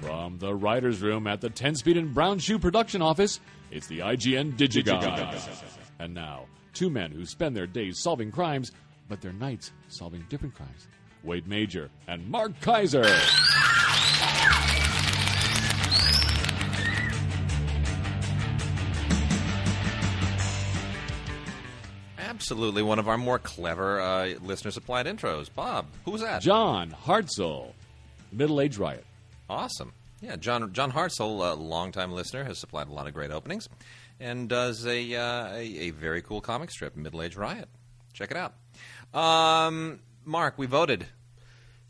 From the writer's room at the 10-Speed and Brown Shoe production office, it's the IGN Digigods. And now, two men who spend their days solving crimes, but their nights solving different crimes. Wade Major and Mark Kaiser. Absolutely one of our more clever listener-supplied intros. Bob, who's that? John Hartzell, Middle Age Riot. Awesome. Yeah, John Hartzell, a longtime listener, has supplied a lot of great openings and does a very cool comic strip, Middle Age Riot. Check it out. Mark, we voted.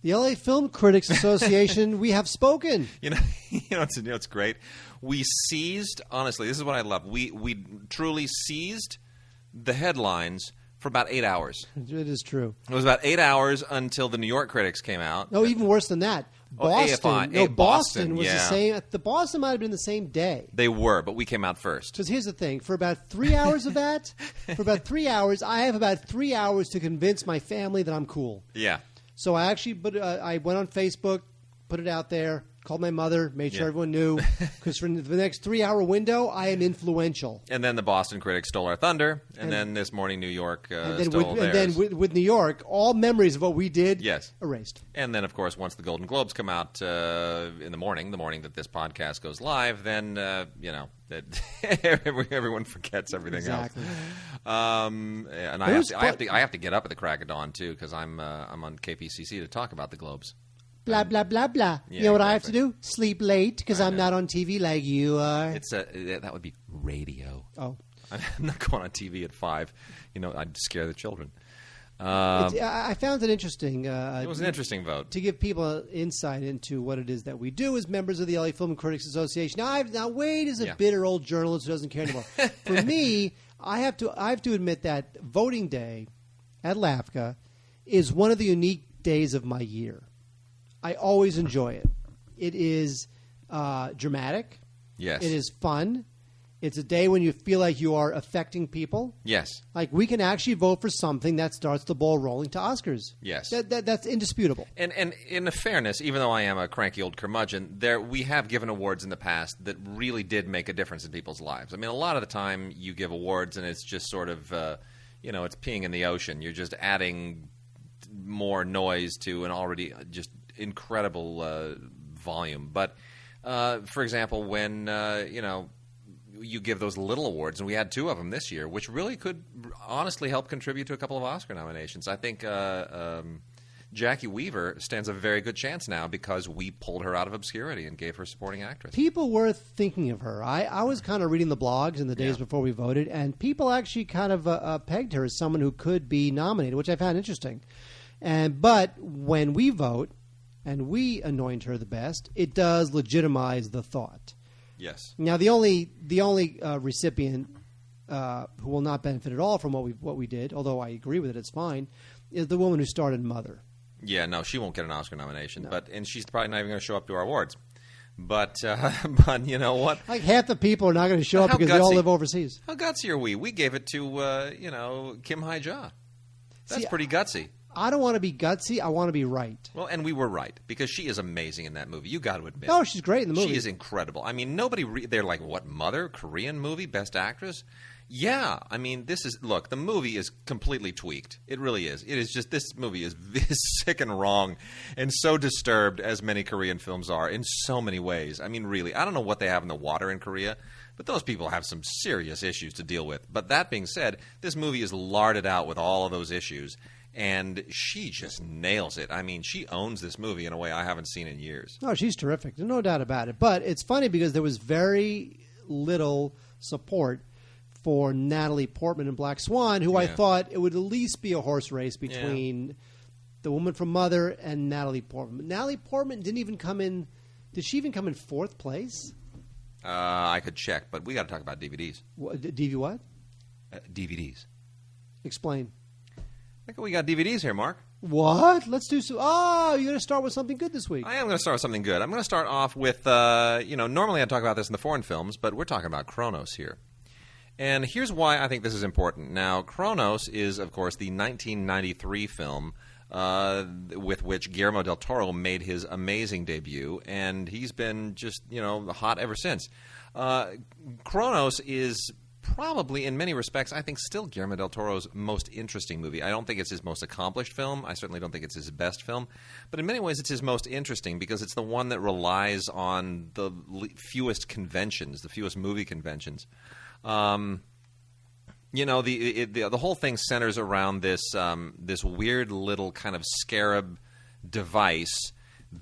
The LA Film Critics Association, we have spoken. It's great. We seized, honestly, this is what I love. We truly seized the headlines for about 8 hours. It is true. It was about 8 hours until the New York critics came out. No, even worse than that. Boston. Boston was yeah. the same. The Boston might have been the same day. They were, but we came out first. Because here's the thing: for about 3 hours of that, I have about 3 hours to convince my family that I'm cool. Yeah. So I actually, I went on Facebook, put it out there, called my mother, made sure everyone knew, because for the next 3 hour window, I am influential. And then the Boston critics stole our thunder, and then this morning New York stole theirs. And then with New York, all memories of what we did erased. And then, of course, once the Golden Globes come out in the morning that this podcast goes live, then, everyone forgets everything else. And I have to get up at the crack of dawn, too, because I'm on KPCC to talk about the Globes. Blah, blah, blah, blah. Yeah, you know what I have to do? Sleep late because I'm not on TV like you are. That would be radio. Oh. I'm not going on TV at 5. I'd scare the children. I found it interesting. It was an interesting vote. To give people insight into what it is that we do as members of the LA Film Critics Association. Now Wade is a bitter old journalist who doesn't care anymore. For me, I have to admit that voting day at LAFCA is one of the unique days of my year. I always enjoy it. It is dramatic. Yes. It is fun. It's a day when you feel like you are affecting people. Yes. Like we can actually vote for something that starts the ball rolling to Oscars. Yes. That's indisputable. And in fairness, even though I am a cranky old curmudgeon, we have given awards in the past that really did make a difference in people's lives. I mean, a lot of the time you give awards and it's just sort of, it's peeing in the ocean. You're just adding more noise to an already just incredible volume. But, for example, when, you give those little awards, and we had 2 of them this year, which really could honestly help contribute to a couple of Oscar nominations. I think Jackie Weaver stands a very good chance now because we pulled her out of obscurity and gave her supporting actress. People were thinking of her. I was kind of reading the blogs in the days before we voted, and people actually kind of pegged her as someone who could be nominated, which I found interesting. But when we vote, and we anoint her the best, it does legitimize the thought. Yes. Now, the only recipient who will not benefit at all from what we did, although I agree with it, it's fine, is the woman who started Mother. Yeah, no, she won't get an Oscar nomination, and she's probably not even going to show up to our awards. But you know what? Like half the people are not going to show up because they all live overseas. How gutsy are we? We gave it to Kim Hai-ja. That's pretty gutsy. I don't want to be gutsy. I want to be right. Well, and we were right because she is amazing in that movie. You got to admit. Oh, she's great in the movie. She is incredible. I mean, they're like, what, Mother? Korean movie? Best Actress? Yeah. I mean, look, the movie is completely tweaked. It really is. It is just, this movie is sick and wrong and so disturbed, as many Korean films are, in so many ways. I mean, really, I don't know what they have in the water in Korea, but those people have some serious issues to deal with. But that being said, this movie is larded out with all of those issues. And she just nails it. I mean, she owns this movie in a way I haven't seen in years. Oh, she's terrific. There's no doubt about it. But it's funny because there was very little support for Natalie Portman in Black Swan, who I thought it would at least be a horse race between the woman from Mother and Natalie Portman. But Natalie Portman didn't even come in. Did she even come in 4th place? I could check, but we got to talk about DVDs. DV what? DVDs. Explain. I think we got DVDs here, Mark. What? Let's do some. Oh, you're going to start with something good this week. I am going to start with something good. I'm going to start off with, normally I talk about this in the foreign films, but we're talking about Kronos here. And here's why I think this is important. Now, Kronos is, of course, the 1993 film with which Guillermo del Toro made his amazing debut, and he's been just, hot ever since. Cronos is probably, in many respects, I think still Guillermo del Toro's most interesting movie. I don't think it's his most accomplished film. I certainly don't think it's his best film. But in many ways, it's his most interesting because it's the one that relies on the fewest conventions, the fewest movie conventions. The whole thing centers around this weird little kind of scarab device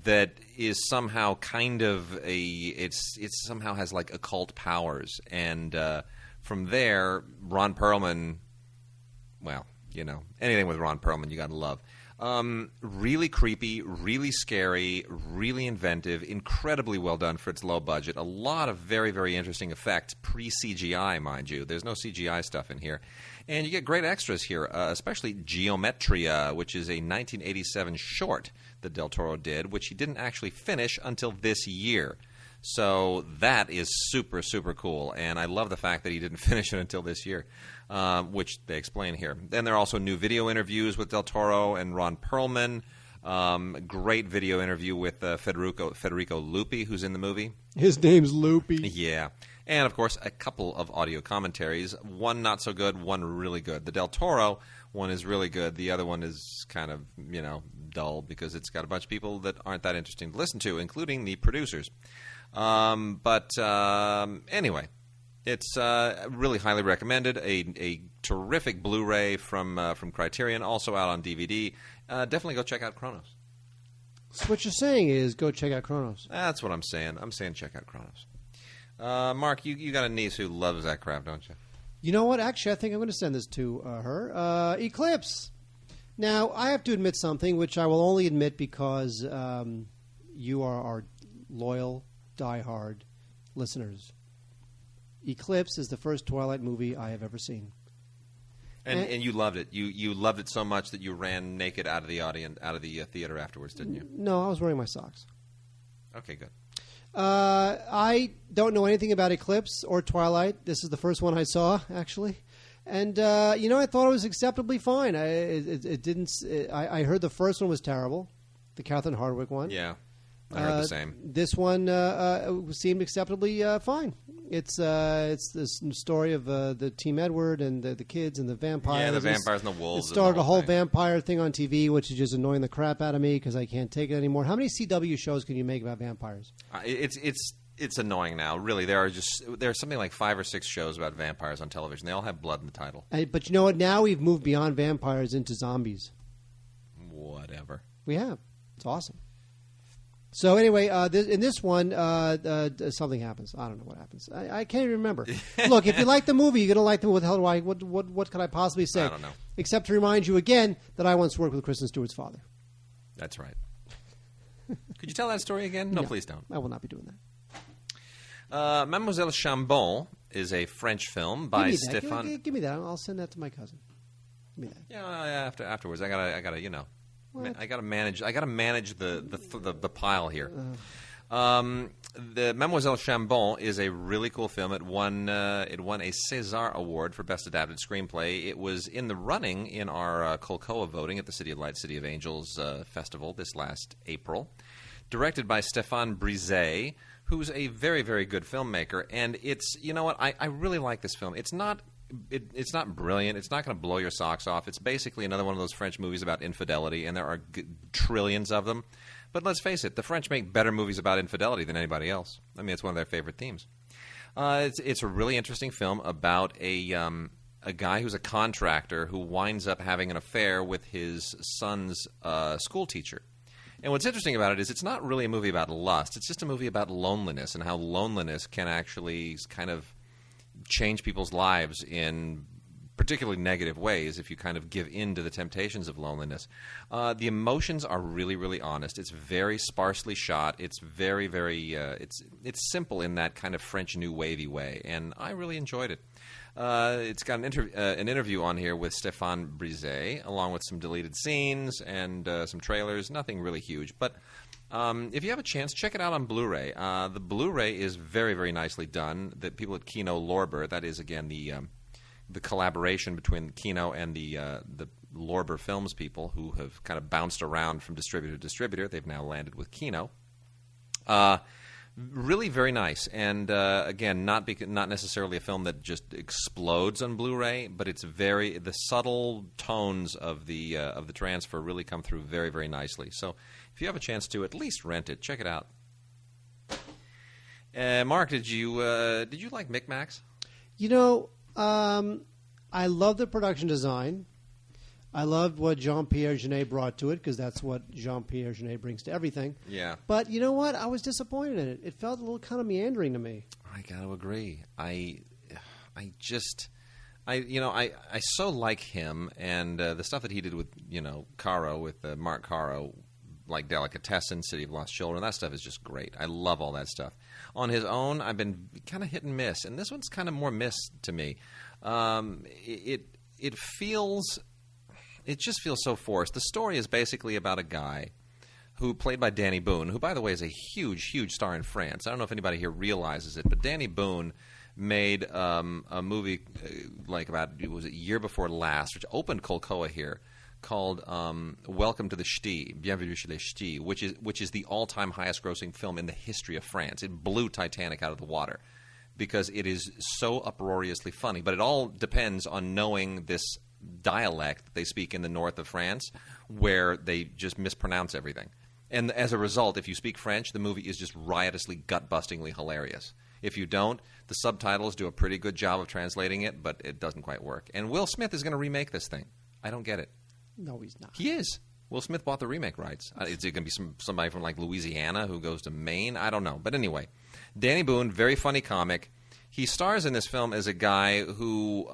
that is somehow kind of it somehow has like occult powers, and from there, Ron Perlman, well, anything with Ron Perlman you got to love. Really creepy, really scary, really inventive, incredibly well done for its low budget. A lot of very, very interesting effects, pre-CGI, mind you. There's no CGI stuff in here. And you get great extras here, especially Geometria, which is a 1987 short that Del Toro did, which he didn't actually finish until this year. So that is super, super cool, and I love the fact that he didn't finish it until this year, which they explain here. Then there are also new video interviews with Del Toro and Ron Perlman. Great video interview with Federico Lupi, who's in the movie. His name's Lupi. Yeah. And, of course, a couple of audio commentaries. One not so good, one really good. The Del Toro one is really good. The other one is kind of, dull because it's got a bunch of people that aren't that interesting to listen to, including the producers. Anyway, it's really highly recommended. A terrific Blu-ray from Criterion, also out on DVD. Definitely go check out Cronos. So what you're saying is go check out Cronos. That's what I'm saying. I'm saying check out Cronos. Mark, you got a niece who loves that crap, don't you? You know what? Actually, I think I'm going to send this to her. Eclipse. Now, I have to admit something, which I will only admit because you are our loyal, diehard listeners. Eclipse is the first Twilight movie I have ever seen. And you loved it. You loved it so much that you ran naked out of the theater afterwards, didn't you? No, I was wearing my socks. Okay, good. I don't know anything about Eclipse or Twilight. This is the first one I saw, actually. And, I thought it was acceptably fine. I heard the first one was terrible, the Catherine Hardwicke one. Yeah, I heard the same. This one seemed acceptably fine. It's this story of the Team Edward and the kids and the vampires. Yeah, the vampires and the wolves. It started a whole thing. vampire thing on TV, which is just annoying the crap out of me because I can't take it anymore. How many CW shows can you make about vampires? It's annoying now. Really, there are something like 5 or 6 shows about vampires on television. They all have blood in the title. But you know what? Now we've moved beyond vampires into zombies. Whatever. We have. It's awesome. So anyway, in this one, something happens. I don't know what happens. I can't even remember. Look, if you like the movie, you're going to like the movie. What could I possibly say? I don't know. Except to remind you again that I once worked with Kristen Stewart's father. That's right. Could you tell that story again? No, please don't. I will not be doing that. Mademoiselle Chambon is a French film by Stéphane. Give me that. I'll send that to my cousin. Give me that. Yeah, afterwards. I gotta manage. I gotta manage the pile here. The Mademoiselle Chambon is a really cool film. It won a César Award for Best Adapted Screenplay. It was in the running in our Colcoa voting at the City of Light, City of Angels festival this last April. Directed by Stéphane Brisé, who's a very, very good filmmaker. And it's, you know what, I really like this film. It's not brilliant. It's not going to blow your socks off. It's basically another one of those French movies about infidelity, and there are trillions of them. But let's face it, the French make better movies about infidelity than anybody else. I mean, it's one of their favorite themes. It's a really interesting film about a guy who's a contractor who winds up having an affair with his son's school teacher. And what's interesting about it is it's not really a movie about lust. It's just a movie about loneliness and how loneliness can actually kind of change people's lives in particularly negative ways if you kind of give in to the temptations of loneliness. The emotions are really, really honest. It's very sparsely shot. It's very, very it's simple in that kind of French New Wavy way, and I really enjoyed it. It's got an interview on here with Stéphane Brisé, along with some deleted scenes and some trailers. Nothing really huge, but if you have a chance, check it out on Blu-ray. The Blu-ray is very, very nicely done. The people at Kino Lorber, that is again the collaboration between Kino and the Lorber Films people who have kind of bounced around from distributor to distributor. They've now landed with Kino. Really very nice, and again, not necessarily a film that just explodes on Blu-ray, but it's the subtle tones of the transfer really come through very, very nicely. So if you have a chance to at least rent it, check it out. Mark, did you like Micmacs? I love the production design. I loved what Jean-Pierre Jeunet brought to it, because that's what Jean-Pierre Jeunet brings to everything. Yeah. But you know what? I was disappointed in it. It felt a little kind of meandering to me. I got to agree. I so like him, and the stuff that he did with Caro, with Mark Caro, like Delicatessen, City of Lost Children. That stuff is just great. I love all that stuff. On his own, I've been kind of hit and miss, and this one's kind of more miss to me. It just feels so forced. The story is basically about a guy who, played by Danny Boone, who, by the way, is a huge, huge star in France. I don't know if anybody here realizes it, but Danny Boone made a movie was a year before last, which opened Kolkoa here, called Welcome to the Ch'ti, Bienvenue chez les Ch'tis, which is the all-time highest-grossing film in the history of France. It blew Titanic out of the water because it is so uproariously funny. But it all depends on knowing this dialect that they speak in the north of France, where they just mispronounce everything. And as a result, if you speak French, the movie is just riotously, gut-bustingly hilarious. If you don't, the subtitles do a pretty good job of translating it, but it doesn't quite work. And Will Smith is going to remake this thing. I don't get it. No, he's not. He is. Will Smith bought the remake rights. Is it going to be somebody from like Louisiana who goes to Maine? I don't know. But anyway, Danny Boone, very funny comic. He stars in this film as a guy who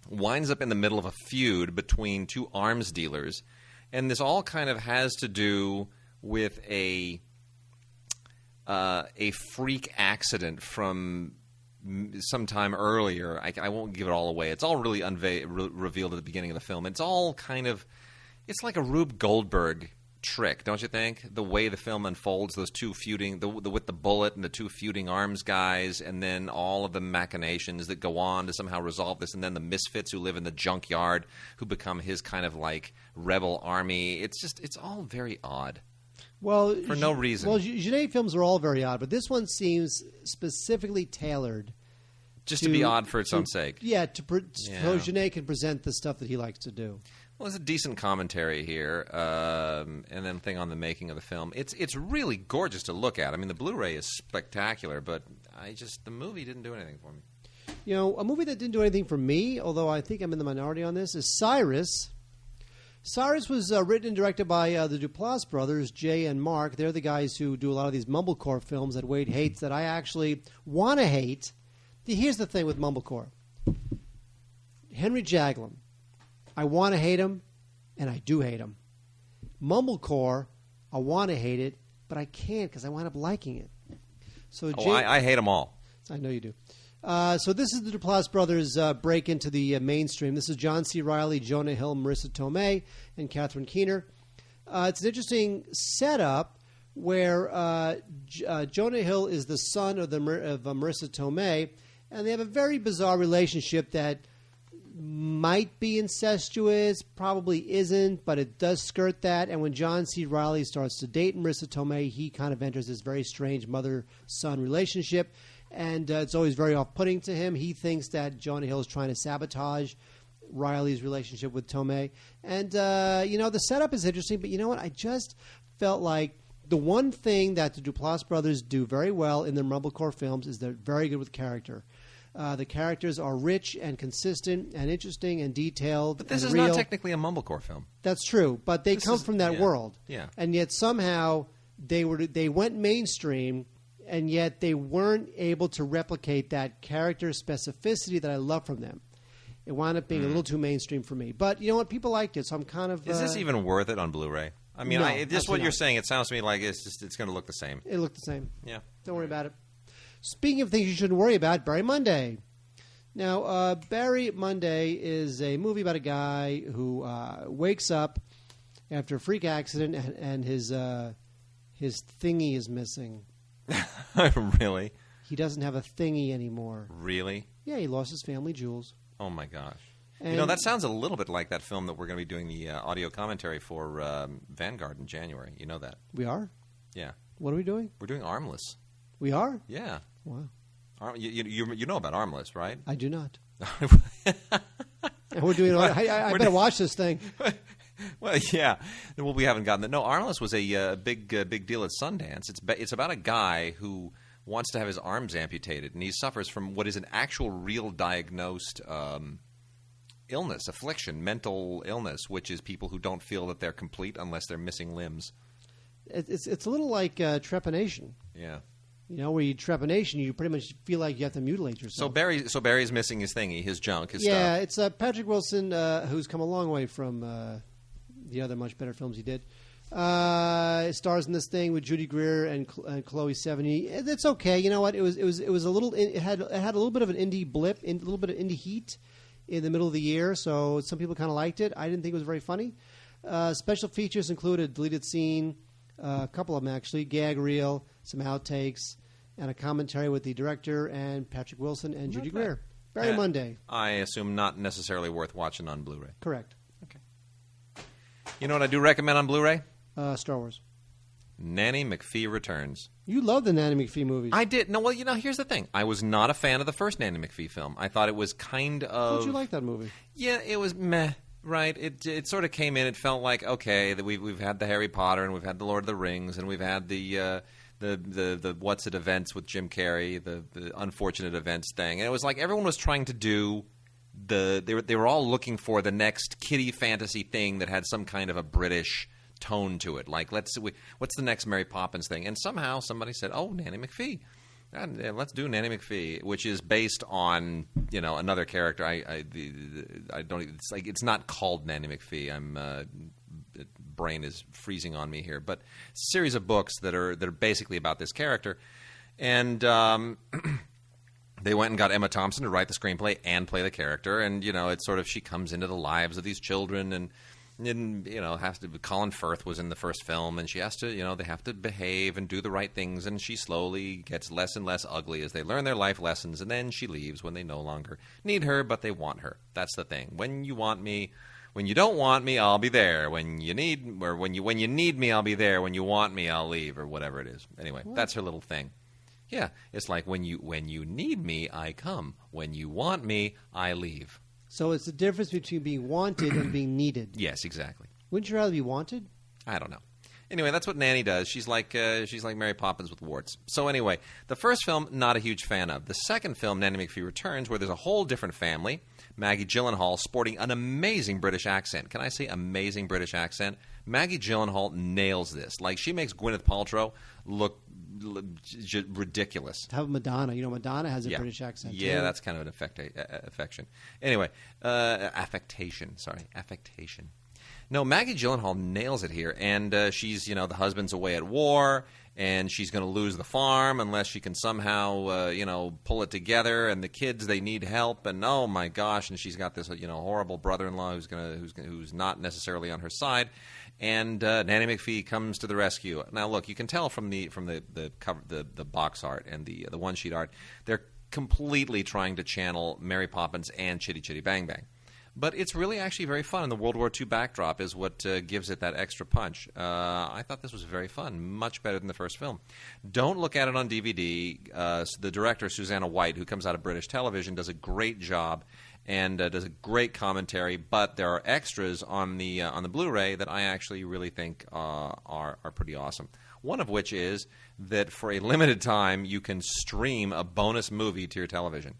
winds up in the middle of a feud between two arms dealers, and this all kind of has to do with a freak accident from some time earlier. I won't give it all away. It's all really revealed at the beginning of the film. It's all kind of, it's like a Rube Goldberg trick, don't you think? The way the film unfolds, those two feuding, with the bullet and the two feuding arms guys, and then all of the machinations that go on to somehow resolve this, and then the misfits who live in the junkyard who become his kind of like rebel army. It's all very odd. Well, for no reason. Well, Jeunet films are all very odd, but this one seems specifically tailored just to be odd for its own sake. Yeah, so Jeunet can present the stuff that he likes to do. Well, there's a decent commentary here, and then thing on the making of the film. It's really gorgeous to look at. I mean, the Blu-ray is spectacular, but the movie didn't do anything for me. A movie that didn't do anything for me, although I think I'm in the minority on this, is Cyrus. Cyrus was written and directed by the Duplass brothers, Jay and Mark. They're the guys who do a lot of these mumblecore films that Wade hates that I actually want to hate. Here's the thing with mumblecore. Henry Jaglom. I want to hate him, and I do hate him. Mumblecore, I want to hate it, but I can't because I wind up liking it. So I hate them all. I know you do. So this is the Duplass brothers' break into the mainstream. This is John C. Reilly, Jonah Hill, Marissa Tomei, and Catherine Keener. It's an interesting setup where Jonah Hill is the son of Marissa Tomei, and they have a very bizarre relationship that might be incestuous, probably isn't, but it does skirt that. And when John C. Reilly starts to date Marissa Tomei, he kind of enters this very strange mother-son relationship. And it's always very off-putting to him. He thinks that Jonah Hill is trying to sabotage Riley's relationship with Tomei. And, the setup is interesting, but you know what? I just felt like the one thing that the Duplass brothers do very well in their mumblecore films is they're very good with character. The characters are rich and consistent and interesting and detailed. But this and is real. not technically a mumblecore film. That's true, but they come from that world. Yeah. And yet somehow they went mainstream, and yet they weren't able to replicate that character specificity that I love from them. It wound up being a little too mainstream for me. But you know what? People liked it, so I'm kind of... Is this even worth it on Blu-ray? I mean, no, just what you're saying, it sounds to me like it's going to look the same. It looked the same. Yeah. Don't worry about it. Speaking of things you shouldn't worry about, Barry Monday. Now, Barry Monday is a movie about a guy who wakes up after a freak accident and his thingy is missing. Really? He doesn't have a thingy anymore. Really? Yeah, he lost his family jewels. Oh, my gosh. And that sounds a little bit like that film that we're going to be doing the audio commentary for Vanguard in January. You know that? we are. Yeah. What are we doing? We're doing Armless. We are. Yeah. Wow. You know about Armless, right? I do not. And we're doing. I better watch this thing. Well, yeah. Well, we haven't gotten that. No, Armless was a big deal at Sundance. It's about a guy who wants to have his arms amputated, and he suffers from what is an actual, real diagnosed illness, affliction, mental illness, which is people who don't feel that they're complete unless they're missing limbs. It's a little like trepanation. Yeah. Where you trepanation, you pretty much feel like you have to mutilate yourself. So Barry's missing his thingy, his junk, his yeah, stuff. it's Patrick Wilson, who's come a long way from the other much better films he did. Stars in this thing with Judy Greer and Chloe Sevigny. It's okay. You know what? It was a little. It had a little bit of an indie blip, a little bit of indie heat in the middle of the year. So some people kind of liked it. I didn't think it was very funny. Special features included deleted scene, a couple of them actually, gag reel, some outtakes, and a commentary with the director and Patrick Wilson and Judy Greer. Barry Monday. I assume not necessarily worth watching on Blu-ray. Correct. Okay. You know what I do recommend on Blu-ray? Star Wars. Nanny McPhee Returns. You love the Nanny McPhee movies. I did. No, well, here's the thing. I was not a fan of the first Nanny McPhee film. I thought it was kind of... Did you like that movie? Yeah, it was meh. Right, it sort of came in. It felt like, okay, that we've had the Harry Potter and we've had the Lord of the Rings and we've had the What's It events with Jim Carrey, the Unfortunate Events thing, and it was like everyone was trying to do they were all looking for the next kiddie fantasy thing that had some kind of a British tone to it. Like what's the next Mary Poppins thing? And somehow somebody said, oh, Nanny McPhee. Let's do Nanny McPhee, which is based on another character. I don't. It's like it's not called Nanny McPhee. Brain is freezing on me here, but it's a series of books that are basically about this character, and they went and got Emma Thompson to write the screenplay and play the character, and it's sort of she comes into the lives of these children and has to. Colin Firth was in the first film, and she has to, they have to behave and do the right things, and she slowly gets less and less ugly as they learn their life lessons, and then she leaves when they no longer need her, but they want her. That's the thing. When you want me, when you don't want me, I'll be there. When you need me, I'll be there. When you want me, I'll leave, or whatever it is. Anyway, That's her little thing. Yeah, it's like when you need me, I come. When you want me, I leave. So it's the difference between being wanted and being needed. Yes, exactly. Wouldn't you rather be wanted? I don't know. Anyway, that's what Nanny does. She's like Mary Poppins with warts. So anyway, the first film, not a huge fan of. The second film, Nanny McPhee Returns, where there's a whole different family. Maggie Gyllenhaal sporting an amazing British accent. Can I say amazing British accent? Maggie Gyllenhaal nails this. Like, she makes Gwyneth Paltrow look ridiculous. How about Madonna? Madonna has a British accent. Yeah, that's kind of an affection. Anyway, affectation. No, Maggie Gyllenhaal nails it here, and she's, the husband's away at war, and she's going to lose the farm unless she can somehow, pull it together, and the kids, they need help, and oh my gosh, and she's got this, horrible brother-in-law who's not necessarily on her side, and Nanny McPhee comes to the rescue. Now, look, you can tell from the cover, the box art and the one-sheet art, they're completely trying to channel Mary Poppins and Chitty Chitty Bang Bang. But it's really actually very fun, and the World War II backdrop is what gives it that extra punch. I thought this was very fun, much better than the first film. Don't look at it on DVD. The director, Susanna White, who comes out of British television, does a great job and does a great commentary, but there are extras on the Blu-ray that I actually really think are pretty awesome. One of which is that for a limited time, you can stream a bonus movie to your television.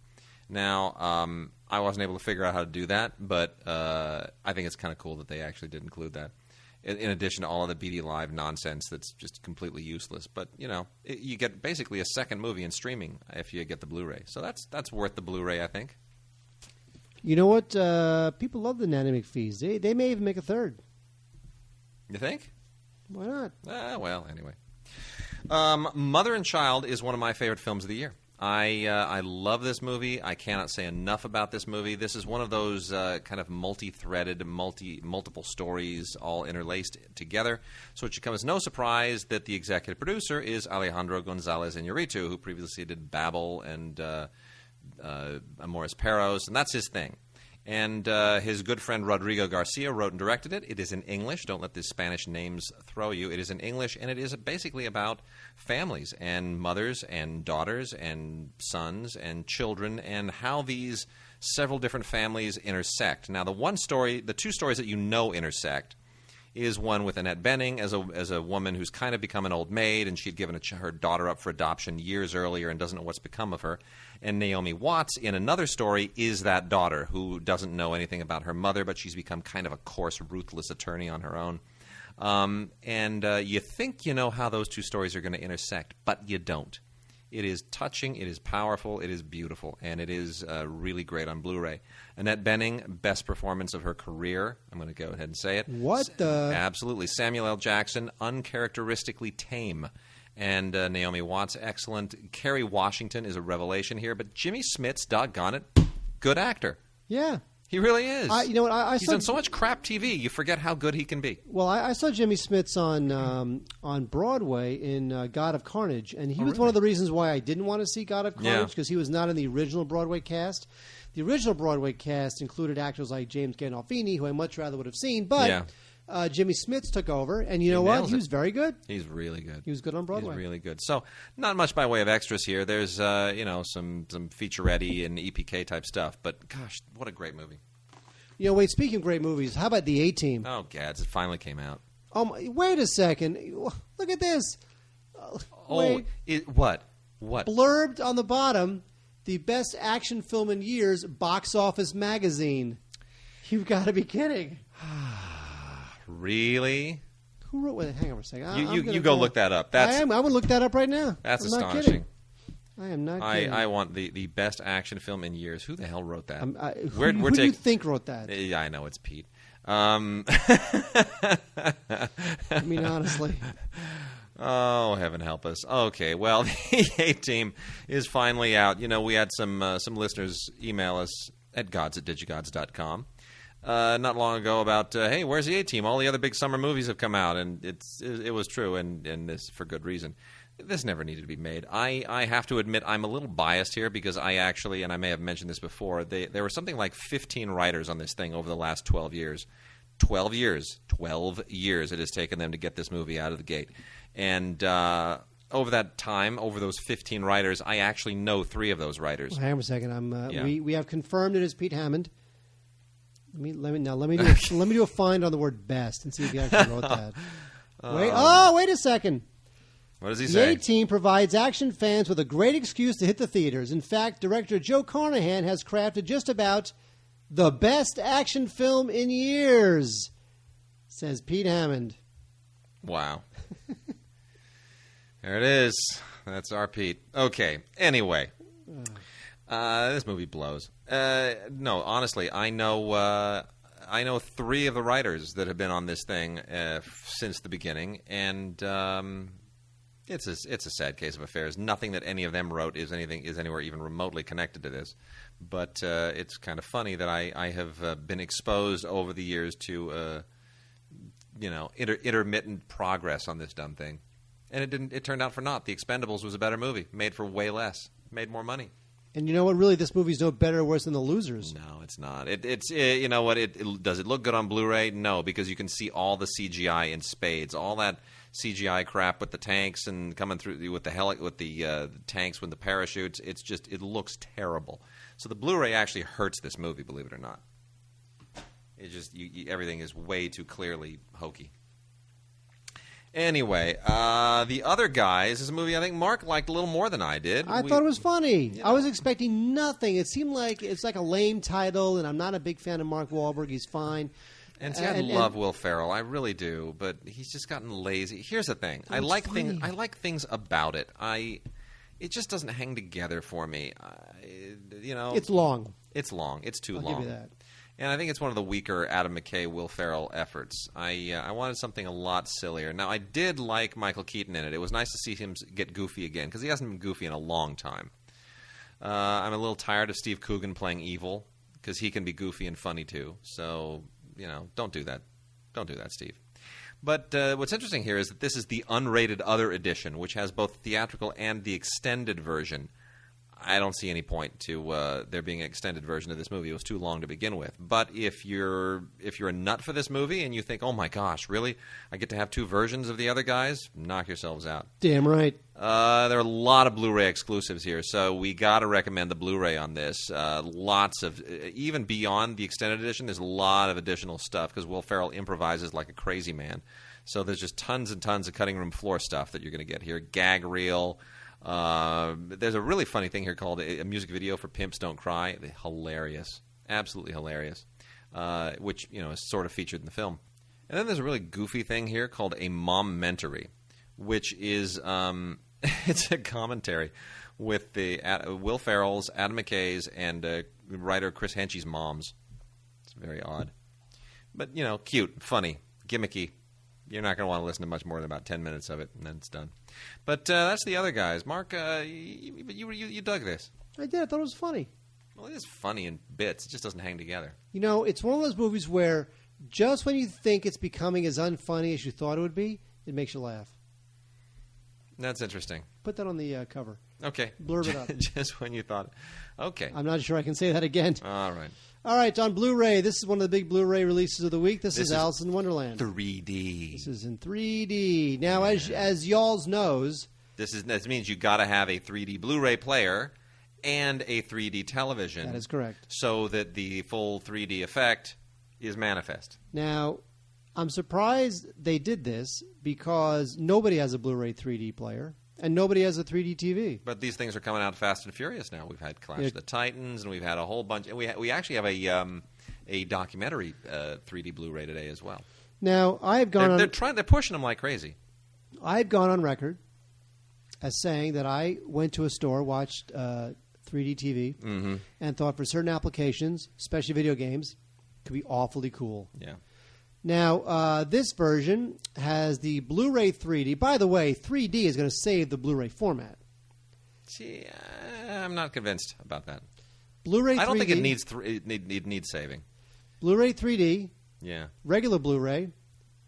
Now, I wasn't able to figure out how to do that, but I think it's kind of cool that they actually did include that. In addition to all of the BD Live nonsense that's just completely useless. But, you get basically a second movie in streaming if you get the Blu-ray. So that's worth the Blu-ray, I think. You know what? People love the Nanny McPhees. They may even make a third. You think? Why not? Well, anyway. Mother and Child is one of my favorite films of the year. I love this movie. I cannot say enough about this movie. This is one of those kind of multi-threaded, multiple stories all interlaced together. So it should come as no surprise that the executive producer is Alejandro González Iñárritu, who previously did Babel and Amores Perros, and that's his thing. And his good friend Rodrigo Garcia wrote and directed it. It is in English. Don't let the Spanish names throw you. It is in English, and it is basically about families and mothers and daughters and sons and children and how these several different families intersect. Now, the two stories that you know intersect is one with Annette Bening as a woman who's kind of become an old maid, and she'd given her daughter up for adoption years earlier and doesn't know what's become of her. And Naomi Watts, in another story, is that daughter who doesn't know anything about her mother, but she's become kind of a coarse, ruthless attorney on her own. You think you know how those two stories are going to intersect, but you don't. It is touching, it is powerful, it is beautiful, and it is really great on Blu-ray. Annette Bening, best performance of her career. I'm going to go ahead and say it. What the? Absolutely. Samuel L. Jackson, uncharacteristically tame. And Naomi Watts, excellent. Kerry Washington is a revelation here, but Jimmy Smits, doggone it, good actor. Yeah. He really is. You know what? He's done so much crap TV, you forget how good he can be. Well, I saw Jimmy Smits on Broadway in God of Carnage, and he was one of the reasons why I didn't want to see God of Carnage, because he was not in the original Broadway cast. The original Broadway cast included actors like James Gandolfini, who I much rather would have seen, but Jimmy Smits took over, and you know what? He was very good. He's really good. He was good on Broadway. He's really good. So, not much by way of extras here. There's, some featurette and EPK type stuff, but gosh, what a great movie. You know, wait, speaking of great movies, how about The A-Team? Oh, gads, it finally came out. Wait a second. Look at this. What? Blurbed on the bottom, the best action film in years, Box Office Magazine. You've got to be kidding. Really? Who wrote? Wait, hang on for a second. You go look that up. I would look that up right now. That's I'm astonishing. Not kidding. I am not kidding. I want the best action film in years. Who the hell wrote that? Who do you think wrote that? Yeah, I know it's Pete. I mean, honestly. Oh, heaven help us. Okay, well, the A-Team is finally out. You know, we had some listeners email us at gods@digigods.com not long ago about, hey, where's the A-Team? All the other big summer movies have come out, and it was true, and this for good reason. This never needed to be made. I have to admit I'm a little biased here because I actually, and I may have mentioned this before, there were something like 15 writers on this thing over the last 12 years. 12 years. 12 years it has taken them to get this movie out of the gate. And over that time, over those 15 writers, I actually know 3 of those writers. Well, hang on a second. We have confirmed it is Pete Hammond. Let me do a find on the word best and see if he actually wrote that. Wait a second. What does he say? The A-Team provides action fans with a great excuse to hit the theaters. In fact, director Joe Carnahan has crafted just about the best action film in years, says Pete Hammond. Wow. There it is. That's our Pete. Okay. Anyway, this movie blows. No, honestly, I know 3 of the writers that have been on this thing since the beginning, and it's a sad case of affairs. Nothing that any of them wrote is anywhere even remotely connected to this. But it's kind of funny that I have been exposed over the years to intermittent progress on this dumb thing, and it turned out for naught. The Expendables was a better movie, made for way less, made more money. And you know what? Really, this movie's no better or worse than The Losers. No, it's not. You know what? Does it look good on Blu-ray? No, because you can see all the CGI in spades. All that CGI crap with the tanks and coming through with the tanks with the parachutes. It looks terrible. So the Blu-ray actually hurts this movie, believe it or not. It just everything is way too clearly hokey. Anyway, The Other Guys is a movie I think Mark liked a little more than I did. I thought it was funny. You know. I was expecting nothing. It seemed like it's like a lame title, and I'm not a big fan of Mark Wahlberg. He's fine. And see, I love Will Ferrell. I really do, but he's just gotten lazy. Here's the thing: I like things about it. It just doesn't hang together for me. It's long. It's long. It's too long. I'll give you that. And I think it's one of the weaker Adam McKay, Will Ferrell efforts. I wanted something a lot sillier. Now, I did like Michael Keaton in it. It was nice to see him get goofy again, because he hasn't been goofy in a long time. I'm a little tired of Steve Coogan playing evil, because he can be goofy and funny too. So, don't do that. Don't do that, Steve. But what's interesting here is that this is the unrated other edition, which has both theatrical and the extended version. I don't see any point to there being an extended version of this movie. It was too long to begin with. But if you're a nut for this movie and you think, oh my gosh, really? I get to have 2 versions of the other guys? Knock yourselves out. Damn right. There are a lot of Blu-ray exclusives here, so we got to recommend the Blu-ray on this. Lots of, even beyond the extended edition, there's a lot of additional stuff because Will Ferrell improvises like a crazy man. So there's just tons and tons of cutting room floor stuff that you're going to get here. Gag reel. There's a really funny thing here called a music video for Pimps Don't Cry. Hilarious. Absolutely hilarious. Which, is sort of featured in the film. And then there's a really goofy thing here called a Mom-mentory, which is it's a commentary with the Will Ferrell's, Adam McKay's, and writer Chris Henchy's moms. It's very odd. But, cute, funny, gimmicky. You're not going to want to listen to much more than about 10 minutes of it, and then it's done. But that's the other guys. Mark, you dug this. I did. I thought it was funny. Well, it is funny in bits. It just doesn't hang together. It's one of those movies where just when you think it's becoming as unfunny as you thought it would be, it makes you laugh. That's interesting. Put that on the cover. Okay. Blurb it up. Just when you thought. Okay. I'm not sure I can say that again. All right. All right, on Blu-ray, this is one of the big Blu-ray releases of the week. This is Alice in Wonderland. 3D. This is in 3D. Now, as y'all knows... This means you got to have a 3D Blu-ray player and a 3D television. That is correct. So that the full 3D effect is manifest. Now, I'm surprised they did this because nobody has a Blu-ray 3D player. And nobody has a 3D TV. But these things are coming out fast and furious now. We've had Clash of the Titans, and we've had a whole bunch. And we actually have a documentary 3D Blu-ray today as well. Now, I've gone. They're pushing them like crazy. I've gone on record as saying that I went to a store, watched 3D TV, and thought for certain applications, especially video games, could be awfully cool. Yeah. Now, this version has the Blu-ray 3D. By the way, 3D is going to save the Blu-ray format. See, I'm not convinced about that. Blu-ray 3D. I don't think it needs saving. Blu-ray 3D. Yeah. Regular Blu-ray,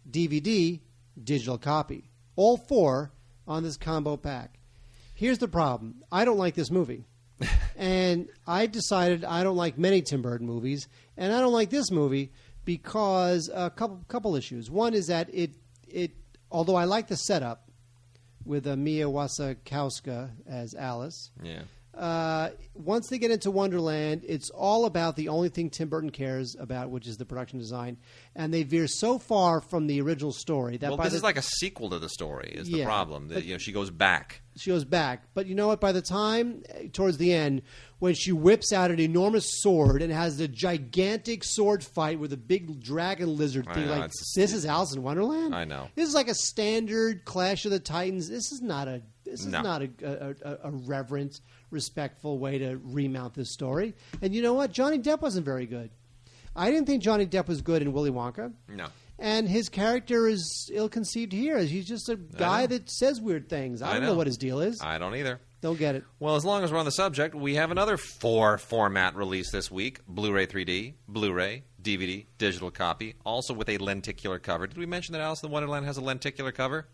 DVD, digital copy. All 4 on this combo pack. Here's the problem. I don't like this movie. And I decided I don't like many Tim Burton movies. And I don't like this movie because a couple issues. One is that it although I like the setup with Mia Wasikowska as Alice. Yeah. Once they get into Wonderland, it's all about the only thing Tim Burton cares about, which is the production design. And they veer so far from the original story that this is like a sequel to the story. Is the problem? She goes back. She goes back, but you know what? By the time towards the end, when she whips out an enormous sword and has the gigantic sword fight with a big dragon lizard thing, this is Alice in Wonderland. I know. This is like a standard Clash of the Titans. This is not a reverent, respectful way to remount this story. And you know what? Johnny Depp wasn't very good. I didn't think Johnny Depp was good in Willy Wonka. No. And his character is ill-conceived here. He's just a guy that says weird things. I don't know what his deal is. I don't either. Don't get it. Well, as long as we're on the subject, we have another 4-format release this week. Blu-ray 3D, Blu-ray, DVD, digital copy, also with a lenticular cover. Did we mention that Alice in Wonderland has a lenticular cover?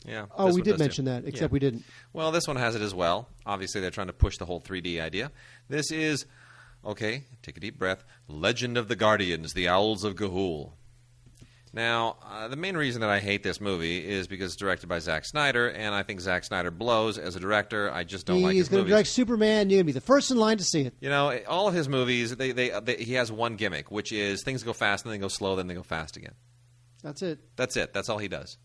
Yeah. Oh, we did mention that, except we didn't. Well, this one has it as well. Obviously, they're trying to push the whole 3D idea. This is, okay, take a deep breath, Legend of the Guardians, the Owls of Ga'Hoole. Now, the main reason that I hate this movie is because it's directed by Zack Snyder, and I think Zack Snyder blows as a director. I just don't like his movies. He's going to direct Superman. You're going to be the first in line to see it. You know, all of his movies, he has one gimmick, which is things go fast, and then they go slow, then they go fast again. That's it. That's it. That's all he does.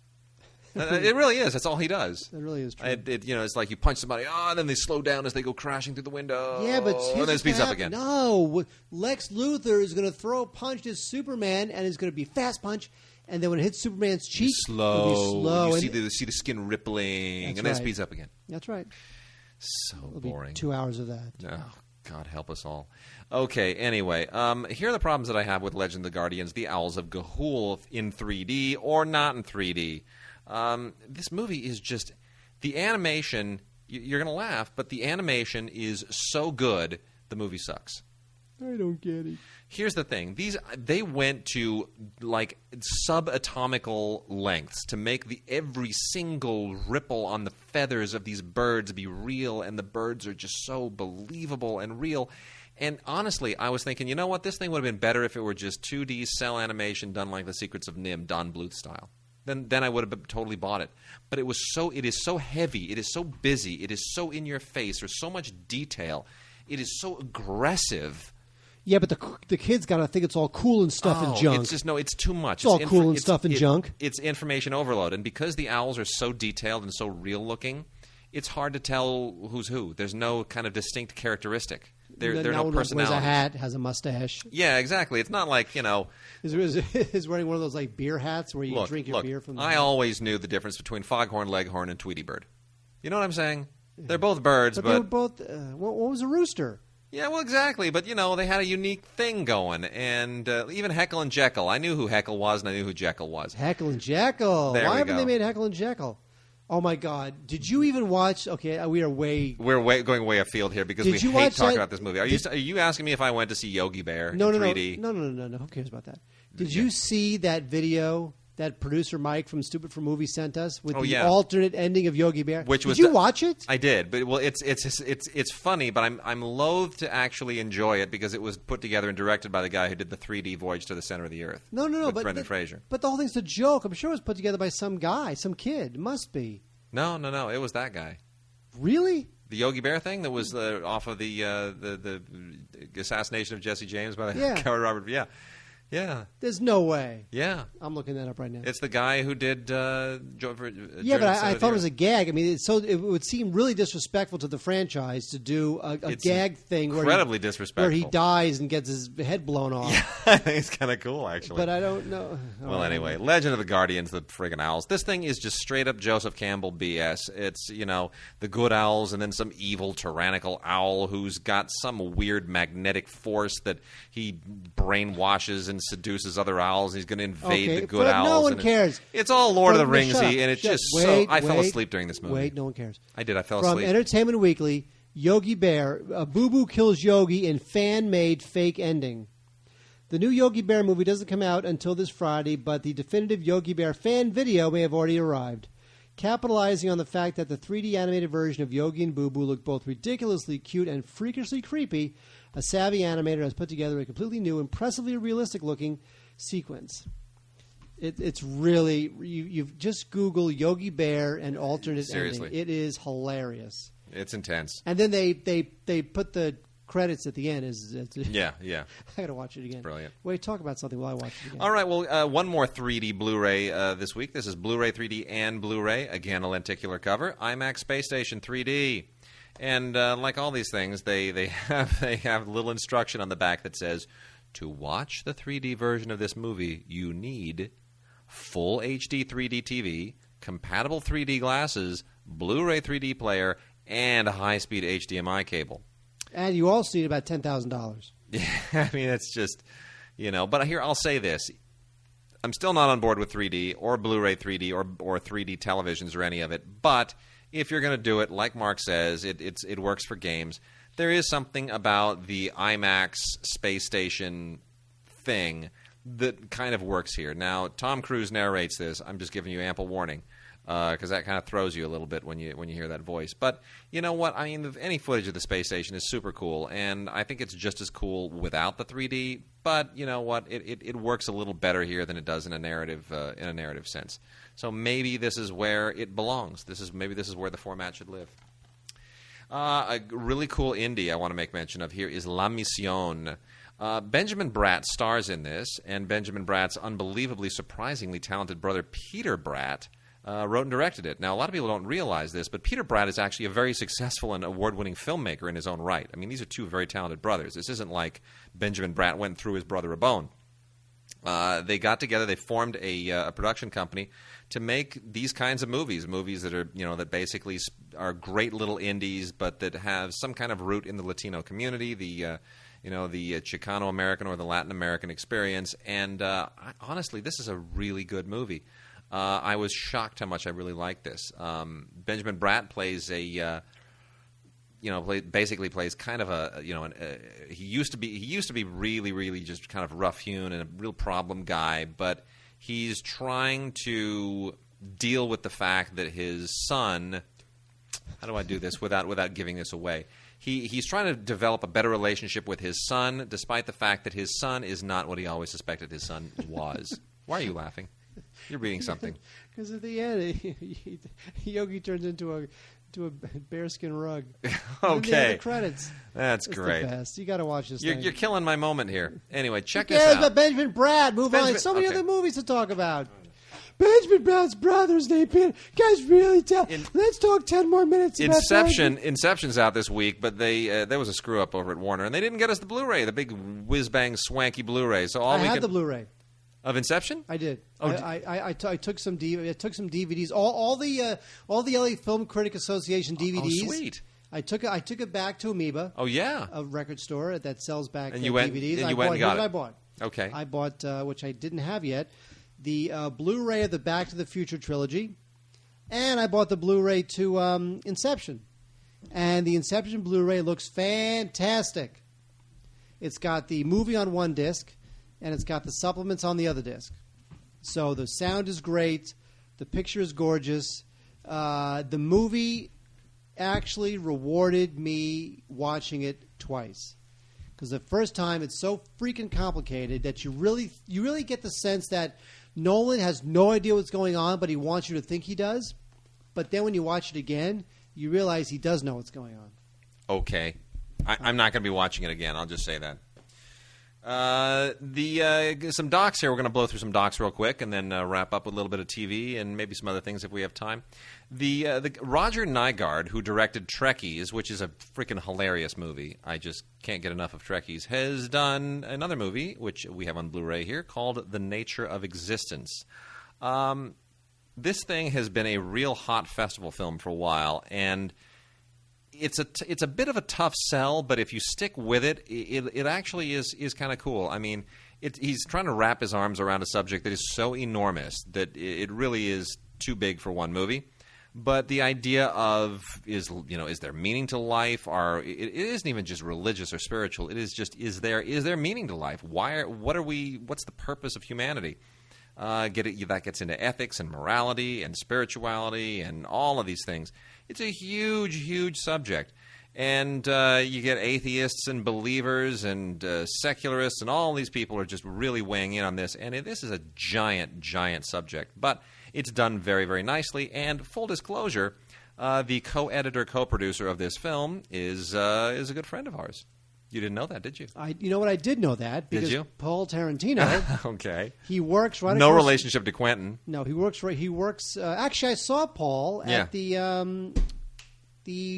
It really is. That's all he does. It really is true. It's like you punch somebody, and then they slow down as they go crashing through the window. Yeah, but and then it speeds up again. No, Lex Luthor is going to throw a punch to Superman, and it's going to be a fast punch. And then when it hits Superman's cheek, it'll be slow. You see the skin rippling, and then it speeds up again. That's right. So it'll boring. Be 2 hours of that. Oh, God help us all. Okay, anyway, here are the problems that I have with Legend of the Guardians, the Owls of Ga'Hoole in 3D or not in 3D. This movie is just... The animation, you're going to laugh, but the animation is so good, the movie sucks. I don't get it. Here's the thing. They went to like subatomical lengths to make every single ripple on the feathers of these birds be real, and the birds are just so believable and real. And honestly, I was thinking, you know what? This thing would have been better if it were just 2D cell animation done like The Secrets of Nim, Don Bluth style. Then I would have totally bought it. But it is so heavy, it is so busy, it is so in your face, there's so much detail, it is so aggressive. Yeah, but the kids got to think it's all cool and stuff and junk. It's too much. It's all cool and stuff and junk. It's information overload. And because the owls are so detailed and so real looking, it's hard to tell who's who. There's no kind of distinct characteristic. There are no personalities. Wears a hat, has a mustache. Yeah, exactly. It's not like, Is wearing one of those like beer hats where you drink your beer from the I always knew the difference between foghorn leghorn and Tweety bird. You know what I'm saying? They're both birds, but... they were both... what was a rooster? Yeah, well, exactly. But, they had a unique thing going. And even Heckle and Jekyll. I knew who Heckle was, and I knew who Jekyll was. Heckle and Jekyll. Why haven't they made Heckle and Jekyll? Oh, my God. Did you even watch... Okay, we're going way afield here because we hate talking about this movie. Are you asking me if I went to see Yogi Bear in 3D? No. Who cares about that? Did you see that video that producer Mike from Stupid for Movies sent us with the alternate ending of Yogi Bear? Did you watch it? I did, but it's funny, but I'm loath to actually enjoy it because it was put together and directed by the guy who did the 3D Voyage to the Center of the Earth. No, with Brendan Fraser. But the whole thing's a joke. I'm sure it was put together by some guy, some kid. It must be. No. It was that guy. Really? The Yogi Bear thing that was off of the assassination of Jesse James by the coward Robert. Yeah. Yeah. There's no way. Yeah. I'm looking that up right now. It's the guy who did but I thought it was a gag. I mean, it would seem really disrespectful to the franchise to do a gag thing incredibly disrespectful. where he dies and gets his head blown off. Yeah, I think it's kind of cool, actually. But I don't know. Well, anyway, Legend of the Guardians, the friggin' owls. This thing is just straight up Joseph Campbell BS. It's, the good owls and then some evil tyrannical owl who's got some weird magnetic force that he brainwashes and seduces other owls. He's going to invade the good owls. No one cares. It's all Lord of the Ringsy, and it's just I fell asleep during this movie. Wait, no one cares. I did. I fell asleep. From Entertainment Weekly, Yogi Bear, Boo Boo kills Yogi in fan-made fake ending. The new Yogi Bear movie doesn't come out until this Friday, but the definitive Yogi Bear fan video may have already arrived. Capitalizing on the fact that the 3D animated version of Yogi and Boo Boo look both ridiculously cute and freakishly creepy, a savvy animator has put together a completely new, impressively realistic-looking sequence. It's really... You've just Google Yogi Bear and alternate Seriously. ending. It is hilarious. It's intense. And then they put the credits at the end. Yeah. I got to watch it again. Brilliant. Wait, talk about something while I watch it again. All right, well, one more 3D Blu-ray this week. This is Blu-ray 3D and Blu-ray. Again, a lenticular cover. IMAX Space Station 3D. And like all these things, they have little instruction on the back that says, to watch the 3D version of this movie, you need full HD 3D TV, compatible 3D glasses, Blu-ray 3D player, and a high-speed HDMI cable. And you also need about $10,000. Yeah, I mean, it's just, But here, I'll say this. I'm still not on board with 3D or Blu-ray 3D or 3D televisions or any of it, but... if you're going to do it, like Mark says, it works for games. There is something about the IMAX Space Station thing that kind of works here. Now, Tom Cruise narrates this. I'm just giving you ample warning because that kind of throws you a little bit when you hear that voice. But you know what? I mean, any footage of the space station is super cool, and I think it's just as cool without the 3D. But you know what? It works a little better here than it does in a narrative sense. So maybe this is where it belongs. Maybe this is where the format should live. A really cool indie I want to make mention of here is La Mission. Benjamin Bratt stars in this, and Benjamin Bratt's unbelievably, surprisingly talented brother Peter Bratt wrote and directed it. Now, a lot of people don't realize this, but Peter Bratt is actually a very successful and award-winning filmmaker in his own right. I mean, these are two very talented brothers. This isn't like Benjamin Bratt went through his brother a bone. They got together, they formed a production company to make these kinds of movies that are, that basically are great little indies, but that have some kind of root in the Latino community, the Chicano-American or the Latin American experience. And honestly, this is a really good movie. I was shocked how much I really liked this. Benjamin Bratt plays basically plays kind of a he used to be really, really just kind of rough-hewn and a real problem guy, but he's trying to deal with the fact that his son. How do I do this without giving this away? He's trying to develop a better relationship with his son, despite the fact that his son is not what he always suspected his son was. Why are you laughing? You're reading something. Because at the end, Yogi turns into a bearskin rug. Okay. The credits. That's it's great. The best. You got to watch this. You're killing my moment here. Anyway, check Who this cares out. about Benjamin Bratt? Move on. So many other movies to talk about. Benjamin Bratt's brother's name, Peter. Guys, really tell. Let's talk 10 more minutes. Inception's out this week, but there was a screw up over at Warner, and they didn't get us the Blu-ray, the big whiz bang swanky Blu-ray. So I had the Blu-ray of Inception. I did. I took some DVDs. All the LA Film Critic Association DVDs. Oh, sweet. I took it back to Amoeba. Oh yeah, a record store that sells back and you went, DVDs. And you went and got it. I bought. Okay. I bought, which I didn't have yet, the Blu-ray of the Back to the Future trilogy, and I bought the Blu-ray to Inception. And the Inception Blu-ray looks fantastic. It's got the movie on one disc, and it's got the supplements on the other disc. So the sound is great. The picture is gorgeous. The movie actually rewarded me watching it twice. Because the first time it's so freaking complicated that you really get the sense that Nolan has no idea what's going on, but he wants you to think he does. But then when you watch it again, you realize he does know what's going on. Okay. I'm not going to be watching it again. I'll just say that. Some docs here. We're going to blow through some docs real quick and then wrap up with a little bit of TV and maybe some other things if we have time. The Roger Nygard, who directed Trekkies, which is a freaking hilarious movie. I just can't get enough of Trekkies, has done another movie, which we have on Blu-ray here, called The Nature of Existence. This thing has been a real hot festival film for a while, and it's a bit of a tough sell, but if you stick with it, it actually is kind of cool. I mean, he's trying to wrap his arms around a subject that is so enormous that it really is too big for one movie. But the idea of is there meaning to life? Or it isn't even just religious or spiritual. It is just is there meaning to life? What's the purpose of humanity? That gets into ethics and morality and spirituality and all of these things. It's a huge, huge subject. And you get atheists and believers and secularists, and all these people are just really weighing in on this. And this is a giant, giant subject. But it's done very, very nicely. And full disclosure, the co-editor, co-producer of this film is a good friend of ours. You didn't know that, did you? You know what? I did know that because did you? Paul Tarantino. Okay. He works right. No relationship to Quentin. No, he works right. He works. Actually, I saw Paul at the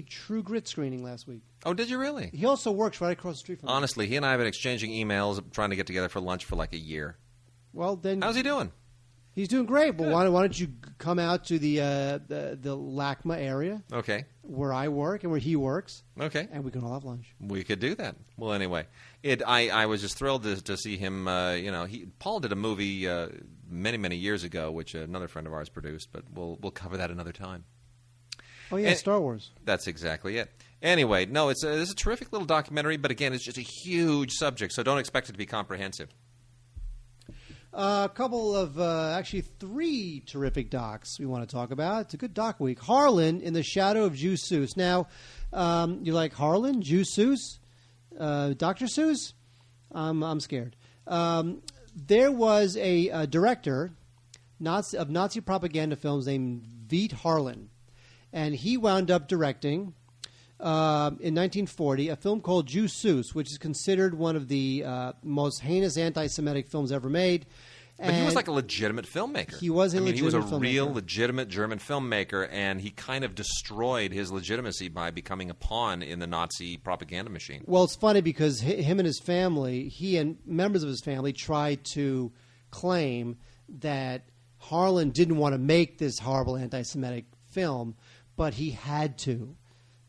True Grit screening last week. Oh, did you really? He also works right across the street from me. Honestly, he and I have been exchanging emails, trying to get together for lunch for like a year. Well, then, how's he doing? He's doing great. Well, why don't you come out to the LACMA area? Okay. Where I work and where he works. Okay. And we can all have lunch. We could do that. Well, anyway, I was just thrilled to see him. Paul did a movie many, many years ago, which another friend of ours produced, but we'll cover that another time. Oh yeah, Star Wars. That's exactly it. Anyway, no, it's a terrific little documentary, but again, it's just a huge subject, so don't expect it to be comprehensive. A couple of, actually 3 terrific docs we want to talk about. It's a good doc week. Harlan in the Shadow of Ju Seuss. Now, you like Harlan, Ju Seuss, Dr. Seuss? I'm scared. There was a director of Nazi propaganda films named Veit Harlan, and he wound up directing in 1940 a film called Ju Seuss, which is considered one of the most heinous anti-Semitic films ever made. But he was like a legitimate filmmaker. He was a legitimate filmmaker. He was a real legitimate German filmmaker, and he kind of destroyed his legitimacy by becoming a pawn in the Nazi propaganda machine. Well, it's funny because him and his family, he and members of his family tried to claim that Harlan didn't want to make this horrible anti-Semitic film, but he had to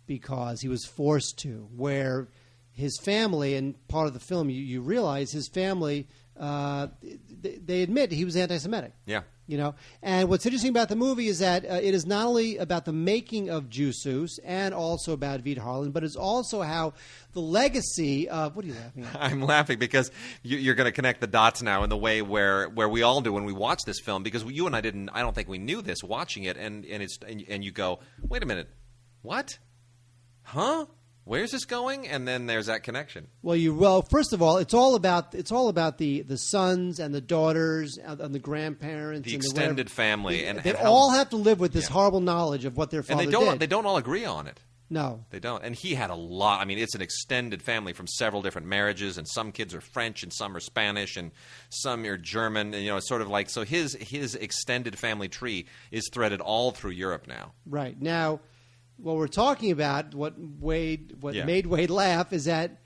because he was forced to, where his family, and part of the film you realize his family they admit he was anti-Semitic. Yeah. You know, and what's interesting about the movie is that it is not only about the making of Jesus and also about Veet Harlan, but it's also how the legacy of... What are you laughing at? I'm laughing because you're going to connect the dots now in the way where we all do when we watch this film, because you and I didn't... I don't think we knew this watching it, and you go, wait a minute, what? Huh? Where's this going? And then there's that connection. Well, first of all, it's all about the sons and the daughters and the grandparents, the and extended family, and they all have to live with this horrible knowledge of what their father did. And they don't all agree on it. No, they don't. And he had a lot. I mean, it's an extended family from several different marriages, and some kids are French, and some are Spanish, and some are German. And, it's sort of like, so his extended family tree is threaded all through Europe now. Right now. What we're talking about, what made Wade laugh, is that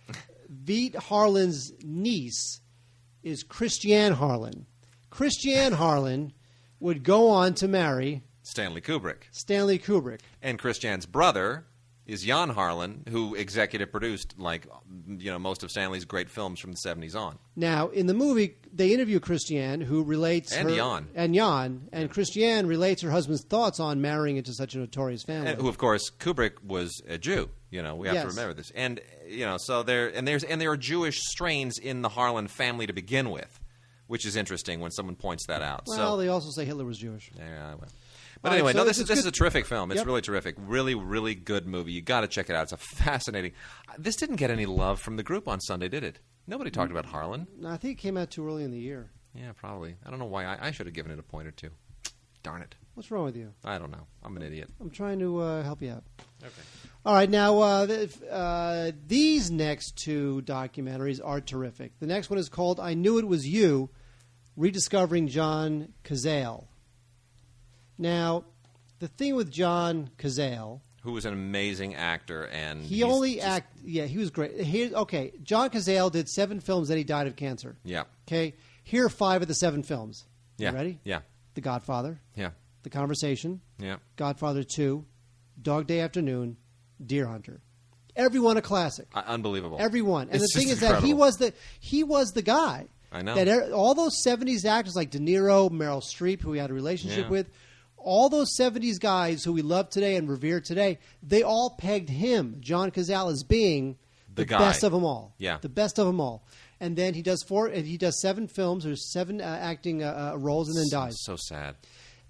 Veet Harlan's niece is Christiane Harlan. Christiane Harlan would go on to marry Stanley Kubrick. And Christiane's brother is Jan Harlan, who executive produced most of Stanley's great films from the 70s on. Now, in the movie, they interview Christiane, who relates and Christiane relates her husband's thoughts on marrying into such a notorious family. And who, of course, Kubrick was a Jew. We have to remember this. And so there are Jewish strains in the Harlan family to begin with, which is interesting when someone points that out. Well, they also say Hitler was Jewish. Yeah, well. But anyway, this is a terrific film. It's really terrific. Really, really good movie. You got to check it out. It's a fascinating... This didn't get any love from the group on Sunday, did it? Nobody talked about Harlan. No, I think it came out too early in the year. Yeah, probably. I don't know why. I should have given it a point or two. Darn it. What's wrong with you? I don't know. I'm an idiot. I'm trying to help you out. Okay. All right, now these next two documentaries are terrific. The next one is called I Knew It Was You, Rediscovering John Cazale. Now, the thing with John Cazale... Who was an amazing actor, and... he was great. John Cazale did 7 films, then he died of cancer. Yeah. Okay, here are 5 of the 7 films. Yeah. You ready? Yeah. The Godfather. Yeah. The Conversation. Yeah. Godfather 2. Dog Day Afternoon. Deer Hunter. Everyone a classic. Unbelievable. Everyone. And It's the thing is incredible. that he was the guy. I know. That all those 70s actors like De Niro, Meryl Streep, who he had a relationship with, all those 70s guys who we love today and revere today, they all pegged him, John Cazale, as being the best of them all. Yeah. The best of them all. And then he does 7 films or 7 acting roles and then dies. So sad.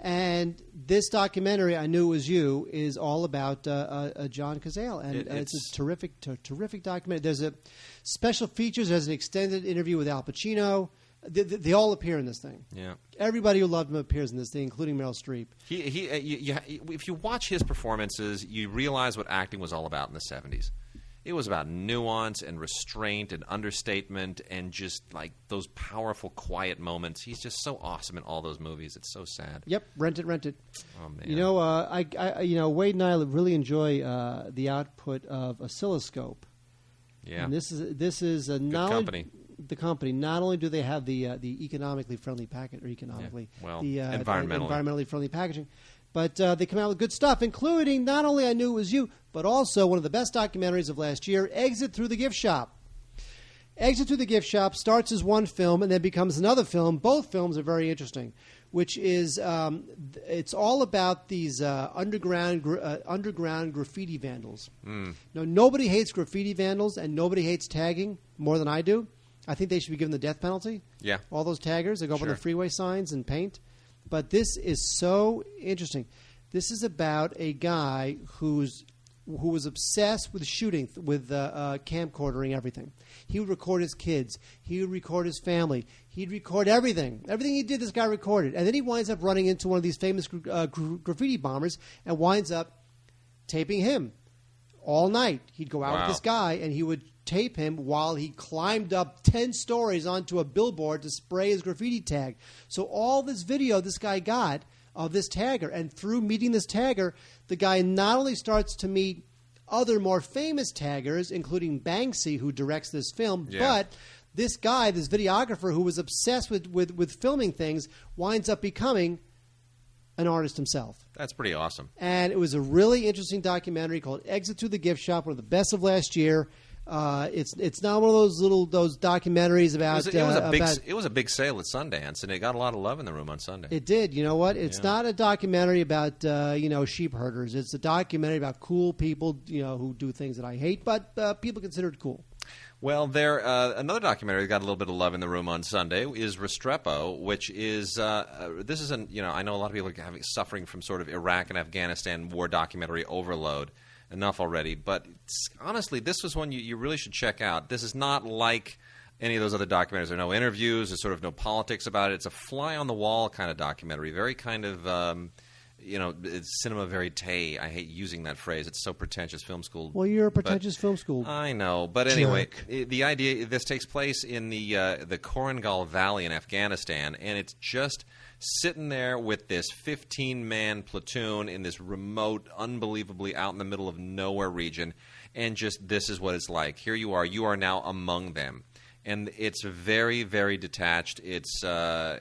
And this documentary, I Knew It Was You, is all about John Cazale, and it's a terrific documentary. There's a special features. There's an extended interview with Al Pacino. They all appear in this thing. Yeah, everybody who loved him appears in this thing, including Meryl Streep. If you watch his performances, you realize what acting was all about in the 70s. It was about nuance and restraint and understatement and just like those powerful, quiet moments. He's just so awesome in all those movies. It's so sad. Yep, rent it. Oh man. Wade and I really enjoy the output of Oscilloscope. Yeah, and this is a company. The company, not only do they have the economically friendly package, or environmentally friendly packaging, but they come out with good stuff, including not only I Knew It Was You, but also one of the best documentaries of last year, Exit Through the Gift Shop. Exit Through the Gift Shop starts as one film and then becomes another film. Both films are very interesting, which is it's all about these underground graffiti vandals. Now, nobody hates graffiti vandals and nobody hates tagging more than I do. I think they should be given the death penalty. Yeah. All those taggers that go up on the freeway signs and paint. But this is so interesting. This is about a guy who was obsessed with shooting, with camcordering everything. He would record his kids. He would record his family. He'd record everything. Everything he did, this guy recorded. And then he winds up running into one of these famous graffiti bombers and winds up taping him all night. He'd go out with this guy, and he would tape him while he climbed up 10 stories onto a billboard to spray his graffiti tag. So all this video this guy got of this tagger, and through meeting this tagger, the guy not only starts to meet other more famous taggers, including Banksy, who directs this film, but this guy, this videographer who was obsessed with filming things, winds up becoming an artist himself. That's pretty awesome. And it was a really interesting documentary called Exit Through the Gift Shop, one of the best of last year. It's not one of those documentaries about. It was a big sale at Sundance, and it got a lot of love in the room on Sunday. It did. You know what? It's not a documentary about sheep herders. It's a documentary about cool people who do things that I hate, but people consider it cool. Well, another documentary that got a little bit of love in the room on Sunday is Restrepo, which is this is I know a lot of people are suffering from sort of Iraq and Afghanistan war documentary overload. Enough already, but honestly, this was one you really should check out. This is not like any of those other documentaries. There are no interviews. There's sort of no politics about it. It's a fly-on-the-wall kind of documentary, very kind of, it's cinema verite. I hate using that phrase. It's so pretentious, film school. Well, you're a pretentious film school. I know, but anyway, the idea, this takes place in the Korangal Valley in Afghanistan, and it's just sitting there with this 15-man platoon in this remote, unbelievably out in the middle of nowhere region, and just this is what it's like. Here you are now among them. And it's very, very detached. It's a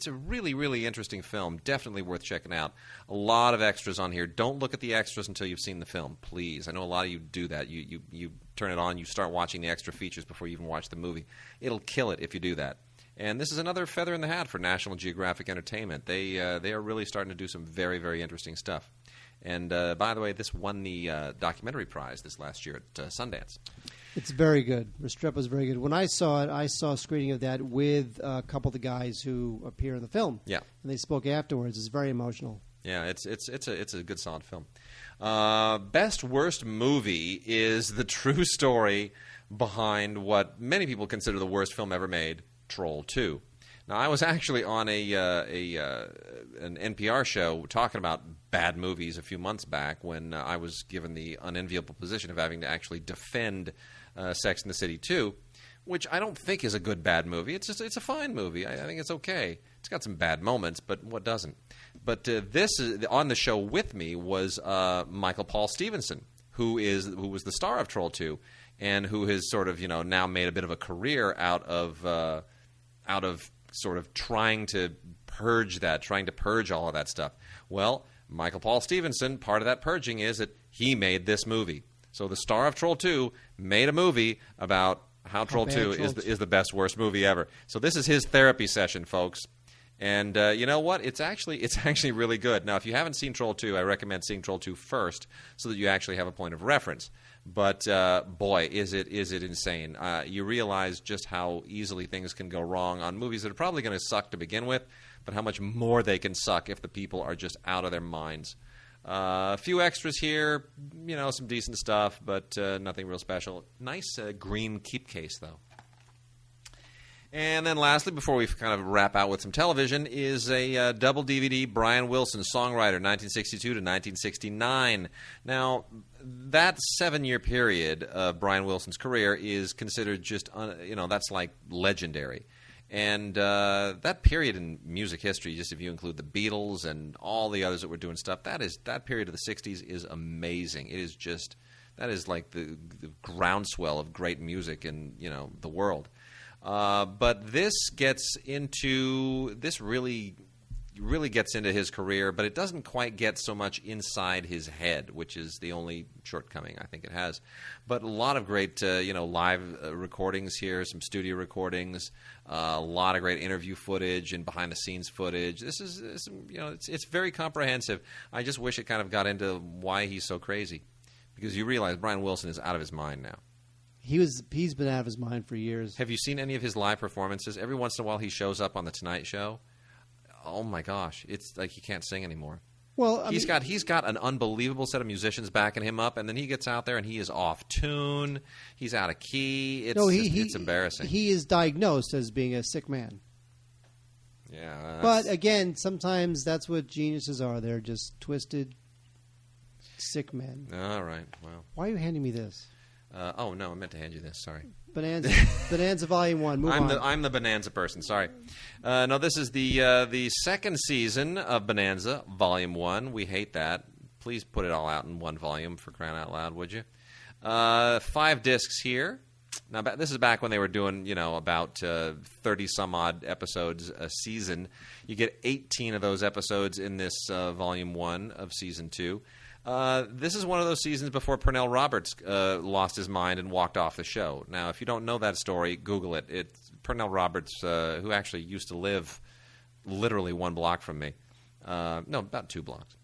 really, really interesting film. Definitely worth checking out. A lot of extras on here. Don't look at the extras until you've seen the film, please. I know a lot of you do that. You turn it on, you start watching the extra features before you even watch the movie. It'll kill it if you do that. And this is another feather in the hat for National Geographic Entertainment. They are really starting to do some very, very interesting stuff. And by the way, this won the documentary prize this last year at Sundance. It's very good. Restrepo's very good. When I saw it, I saw a screening of that with a couple of the guys who appear in the film. Yeah, and they spoke afterwards. It's very emotional. Yeah, it's a good solid film. Best worst movie is the true story behind what many people consider the worst film ever made, Troll 2. Now, I was actually on an NPR show talking about bad movies a few months back when I was given the unenviable position of having to actually defend Sex and the City 2, which I don't think is a good bad movie. It's a fine movie. I think it's okay. It's got some bad moments, but what doesn't? But on the show with me was Michael Paul Stevenson, who was the star of Troll 2, and who has sort of now made a bit of a career out of sort of trying to purge all of that stuff. Well, Michael Paul Stevenson, part of that purging is that he made this movie. So the star of Troll 2 made a movie about how Troll 2 is the best, worst movie ever. So this is his therapy session, folks. And you know what? It's actually really good. Now, if you haven't seen Troll 2, I recommend seeing Troll 2 first so that you actually have a point of reference. But boy, is it insane. You realize just how easily things can go wrong on movies that are probably going to suck to begin with, but how much more they can suck if the people are just out of their minds. A few extras here, some decent stuff, but nothing real special. Nice green keep case, though. And then lastly, before we kind of wrap out with some television, is a double DVD Brian Wilson, songwriter, 1962 to 1969. Now, that 7-year period of Brian Wilson's career is considered just, that's like legendary. And that period in music history, just if you include the Beatles and all the others that were doing stuff, that period of the 60s is amazing. It is just, that is like the groundswell of great music in, the world. But this really gets into his career, but it doesn't quite get so much inside his head, which is the only shortcoming I think it has. But a lot of great, live recordings here, some studio recordings, a lot of great interview footage and behind-the-scenes footage. This is, it's very comprehensive. I just wish it kind of got into why he's so crazy, because you realize Brian Wilson is out of his mind now. He's been out of his mind for years. Have you seen any of his live performances? Every once in a while he shows up on The Tonight Show. Oh my gosh, it's like he can't sing anymore. Well, he's got an unbelievable set of musicians backing him up, and then he gets out there and he is off tune. He's out of key. It's embarrassing. He is diagnosed as being a sick man. Yeah, but again, sometimes that's what geniuses are. They're just twisted, sick men. All right. Well, why are you handing me this? Oh no, I meant to hand you this. Sorry. Bonanza Volume 1. Move on. I'm the Bonanza person. Sorry. No, this is the second season of Bonanza Volume 1. We hate that. Please put it all out in one volume, for crying out loud, would you? 5 discs here. Now, this is back when they were doing, about 30-some-odd episodes a season. You get 18 of those episodes in this Volume 1 of Season 2. This is one of those seasons before Pernell Roberts lost his mind and walked off the show. Now, if you don't know that story, Google it. It's Pernell Roberts, who actually used to live literally 1 block from me. No, about 2 blocks.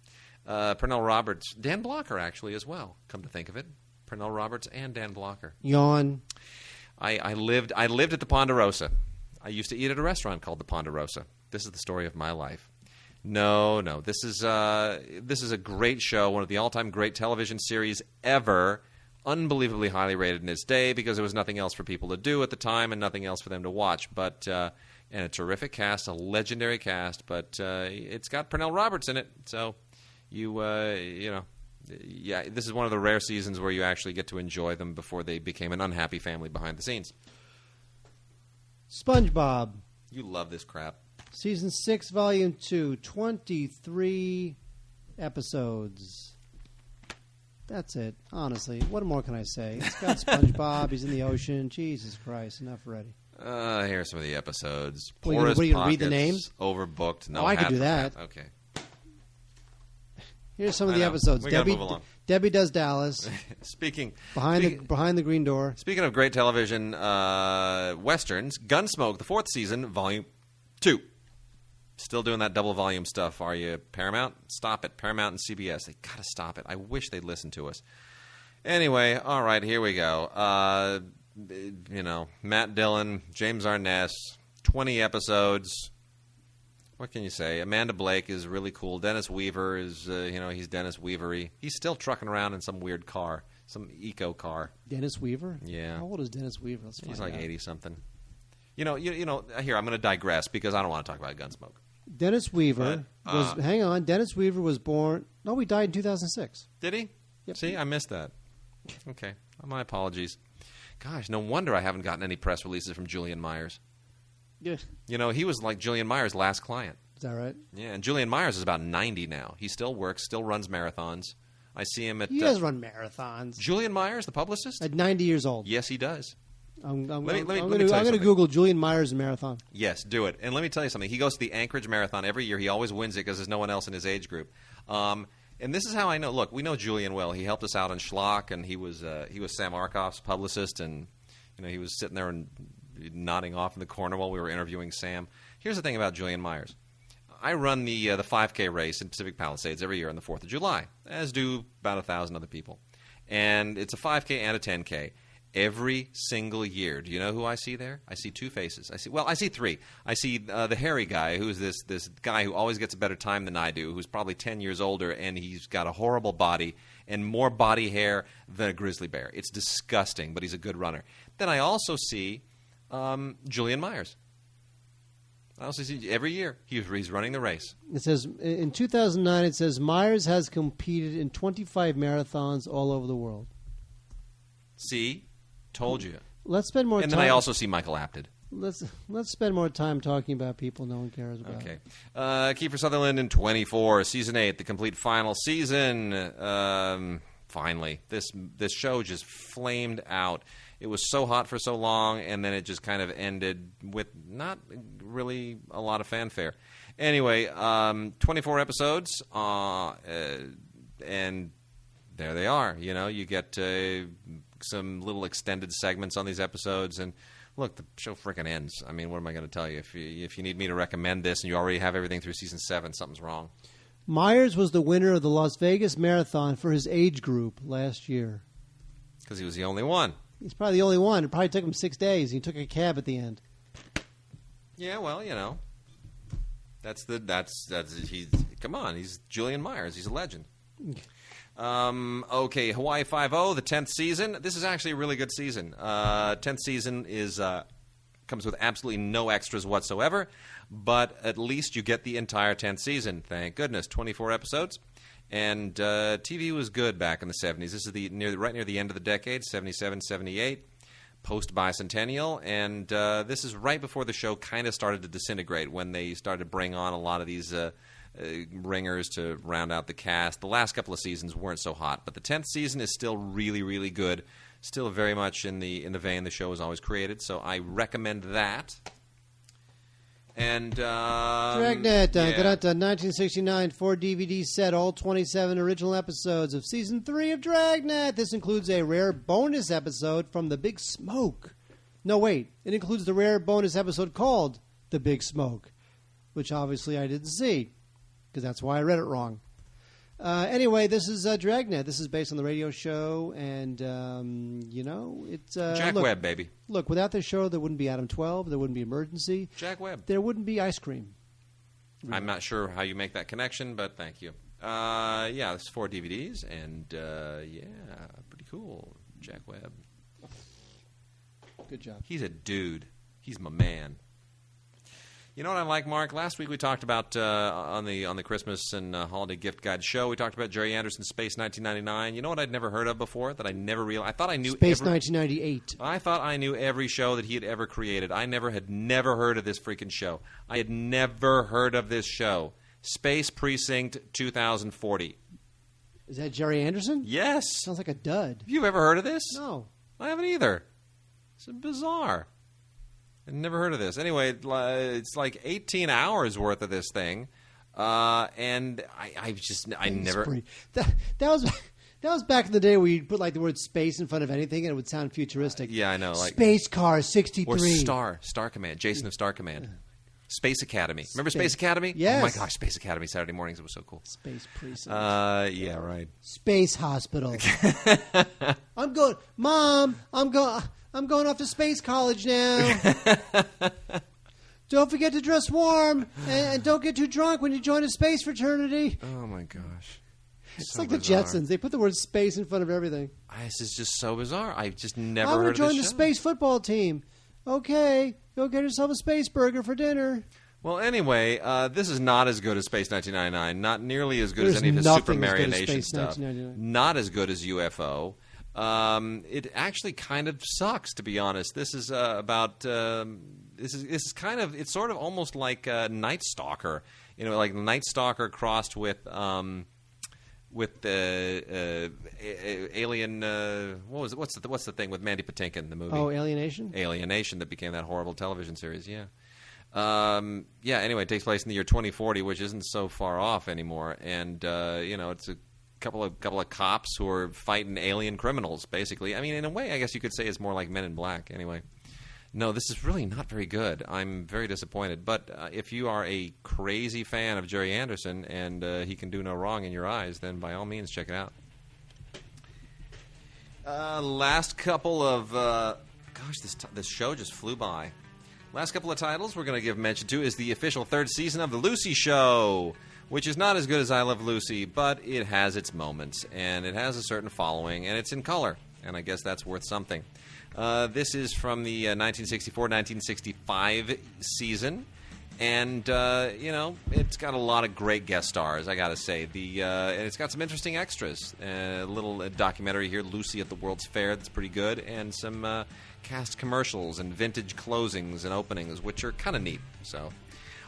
Pernell Roberts, Dan Blocker actually as well, come to think of it. Pernell Roberts and Dan Blocker. Yawn. I lived at the Ponderosa. I used to eat at a restaurant called the Ponderosa. This is the story of my life. No. This is a great show, one of the all-time great television series ever. Unbelievably highly rated in its day because there was nothing else for people to do at the time and nothing else for them to watch. But and a terrific cast, a legendary cast. But it's got Pernell Roberts in it, so yeah, this is one of the rare seasons where you actually get to enjoy them before they became an unhappy family behind the scenes. SpongeBob. You love this crap. Season 6, Volume 2, 23 episodes. That's it, honestly. What more can I say? It's got SpongeBob. He's in the ocean. Jesus Christ, enough already. Here are some of the episodes. What, are you going to read the names? Overbooked. No, I could do that. Okay. Here's some of the episodes. We gotta move along. Debbie Does Dallas. Behind the green door. Speaking of great television westerns, Gunsmoke, the 4th season, Volume 2. Still doing that double volume stuff, are you, Paramount? Stop it. Paramount and CBS. They got to stop it. I wish they'd listen to us. Anyway, all right, here we go. Matt Dillon, James Arness, 20 episodes. What can you say? Amanda Blake is really cool. Dennis Weaver is, he's Dennis Weavery. He's still trucking around in some weird car, some eco car. Dennis Weaver? Yeah. How old is Dennis Weaver? He's like 80-something. Here, I'm going to digress because I don't want to talk about Gunsmoke. Dennis Weaver hang on. Dennis Weaver was born, no, he died in 2006. Did he? Yep. See, I missed that. Okay. My apologies. Gosh, no wonder I haven't gotten any press releases from Julian Myers. Yeah. He was like Julian Myers' last client. Is that right? Yeah, and Julian Myers is about 90 now. He still works, still runs marathons. I see him at... He does run marathons. Julian Myers, the publicist? At 90 years old. Yes, he does. I'm going to to Google Julian Myers marathon. Yes, do it. And let me tell you something. He goes to the Anchorage Marathon every year. He always wins it because there's no one else in his age group. And this is how I know. Look, we know Julian well. He helped us out on Schlock, and he was Sam Arkoff's publicist, and he was sitting there and nodding off in the corner while we were interviewing Sam. Here's the thing about Julian Myers. I run the 5K race in Pacific Palisades every year on the 4th of July, as do about 1,000 other people. And it's a 5K and a 10K. Every single year. Do you know who I see there? I see 2 faces. I see 3. I see the hairy guy, who's this guy who always gets a better time than I do, who's probably 10 years older, and he's got a horrible body and more body hair than a grizzly bear. It's disgusting, but he's a good runner. Then I also see Julian Myers. I also see every year he's running the race. It says in 2009, it says Myers has competed in 25 marathons all over the world. See? Told you. Let's spend more time. And then I also see Michael Apted. Let's spend more time talking about people no one cares about. Okay. Kiefer Sutherland in 24, Season 8, the complete final season. Finally. This show just flamed out. It was so hot for so long, and then it just kind of ended with not really a lot of fanfare. Anyway, 24 episodes, and there they are. You get some little extended segments on these episodes, and look, the show freaking ends. I mean, what am I going to tell you? If you need me to recommend this and you already have everything through season 7, something's wrong. Myers was the winner of the Las Vegas Marathon for his age group last year. Because he was the only one. He's probably the only one. It probably took him 6 days. He took a cab at the end. Yeah, well, he's come on, he's Julian Myers. He's a legend. Okay, Hawaii Five-0, the 10th season. This is actually a really good season. 10th season comes with absolutely no extras whatsoever, but at least you get the entire 10th season. Thank goodness. 24 episodes. And TV was good back in the 70s. This is right near the end of the decade, 77, 78, post-bicentennial. And this is right before the show kind of started to disintegrate, when they started to bring on a lot of these ringers to round out the cast. The last couple of seasons weren't so hot, but the 10th season is still really, really good. Still very much in the vein the show was always created, so I recommend that. And Dragnet, 1969 4-DVD set, all 27 original episodes of Season 3 of Dragnet. This includes a rare bonus episode from The Big Smoke. No, wait. It includes the rare bonus episode called The Big Smoke, which obviously I didn't see, because that's why I read it wrong. Anyway, this is Dragnet. This is based on the radio show, and, it's... Jack Webb, baby. Look, without this show, there wouldn't be Adam 12, there wouldn't be Emergency. Jack Webb. There wouldn't be Ice Cream. Really. I'm not sure how you make that connection, but thank you. This is 4 DVDs, and, pretty cool. Jack Webb. Good job. He's a dude. He's my man. You know what I like, Mark? Last week we talked about on the Christmas and Holiday Gift Guide show. We talked about Gerry Anderson's Space 1999. You know what I'd never heard of before? That I never realized. I thought I knew Space 1998. I thought I knew every show that he had ever created. I had never heard of this freaking show. I had never heard of this show. Space Precinct 2040. Is that Gerry Anderson? Yes. Sounds like a dud. Have you ever heard of this? No. I haven't either. It's bizarre. I've never heard of this. Anyway, it's like 18 hours worth of this thing, and I never. That was back in the day where you'd put like the word space in front of anything and it would sound futuristic. Yeah, I know. Like Space Car 63. Or Star Command, Jason of Star Command. Space Academy. Remember Space Academy? Yes. Oh my gosh, Space Academy Saturday mornings. It was so cool. Space Precinct. Yeah, right. Space Hospital. Mom, I'm going off to space college now. Don't forget to dress warm and don't get too drunk when you join a space fraternity. Oh, my gosh. It's so like bizarre. The Jetsons. They put the word space in front of everything. This is just so bizarre. I've just never heard of this I'm going to join show. the space football team. Okay, go get yourself a space burger for dinner. Well, anyway, this is not as good as Space 1999. Not nearly as good as any of his Super Marionation stuff. Not as good as UFO. It actually kind of sucks, to be honest. This is about this is kind of, it's sort of almost like Night Stalker, like Night Stalker crossed with the Alien. What's the thing with Mandy Patinkin, the movie? Oh, Alienation. Alienation that became that horrible television series. Yeah. Anyway, it takes place in the year 2040, which isn't so far off anymore, and it's a couple of cops who are fighting alien criminals, basically. I mean, in a way, I guess you could say it's more like Men in Black. Anyway, no, this is really not very good. I'm very disappointed. But if you are a crazy fan of Gerry Anderson and he can do no wrong in your eyes, then by all means, check it out. Last couple of this show just flew by. Last couple of titles we're going to give mention to is the official 3rd season of The Lucy Show, which is not as good as I Love Lucy, but it has its moments, and it has a certain following, and it's in color, and I guess that's worth something. This is from the 1964-1965 season, and, it's got a lot of great guest stars, I gotta say. And it's got some interesting extras. A little documentary here, Lucy at the World's Fair, that's pretty good, and some cast commercials and vintage closings and openings, which are kind of neat, so...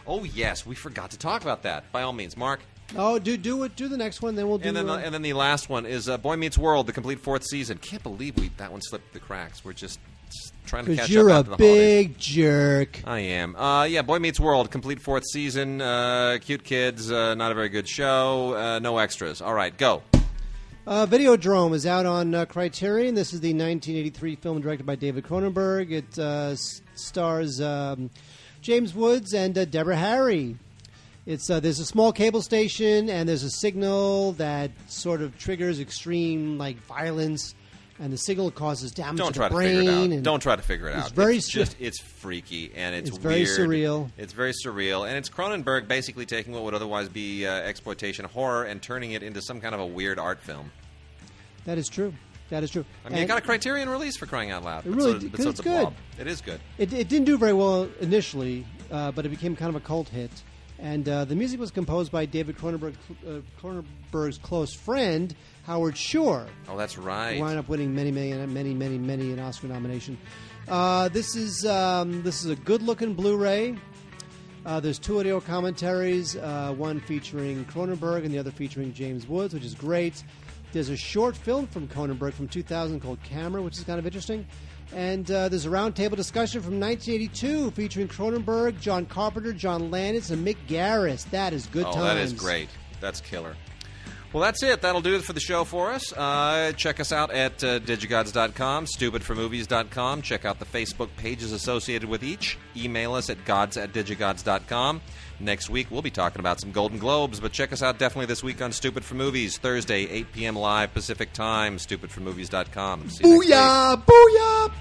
Oh, yes, we forgot to talk about that. By all means, Mark. Oh, do the next one, then we'll do... And then the last one is Boy Meets World, the complete 4th season. Can't believe that one slipped through the cracks. We're just trying to catch up after the holidays. You're a big jerk. I am. Boy Meets World, complete 4th season. Cute kids, not a very good show. No extras. All right, go. Videodrome is out on Criterion. This is the 1983 film directed by David Cronenberg. It stars... James Woods and Deborah Harry. There's a small cable station and there's a signal that sort of triggers extreme violence, and the signal causes damage to the brain. Don't try to figure it out. It's freaky and it's very weird. surreal. It's very surreal, and it's Cronenberg basically taking what would otherwise be exploitation horror and turning it into some kind of a weird art film. That is true. That is true. I mean, it got a Criterion release, for crying out loud. It really did. It's good. It is good. It didn't do very well initially, but it became kind of a cult hit. And the music was composed by David Cronenberg's close friend, Howard Shore. Oh, that's right. Who wound up winning many an Oscar nomination. This is a good-looking Blu-ray. There's 2 audio commentaries, one featuring Cronenberg and the other featuring James Woods, which is great. There's a short film from Cronenberg from 2000 called Camera, which is kind of interesting. And there's a roundtable discussion from 1982 featuring Cronenberg, John Carpenter, John Landis, and Mick Garris. That is good times. Oh, that is great. That's killer. Well, that's it. That'll do it for the show for us. Check us out at digigods.com, stupidformovies.com. Check out the Facebook pages associated with each. Email us at gods@digigods.com. Next week, we'll be talking about some Golden Globes, but check us out definitely this week on Stupid for Movies, Thursday, 8 p.m. live Pacific Time, stupidformovies.com. See you next week. Booyah! Booyah!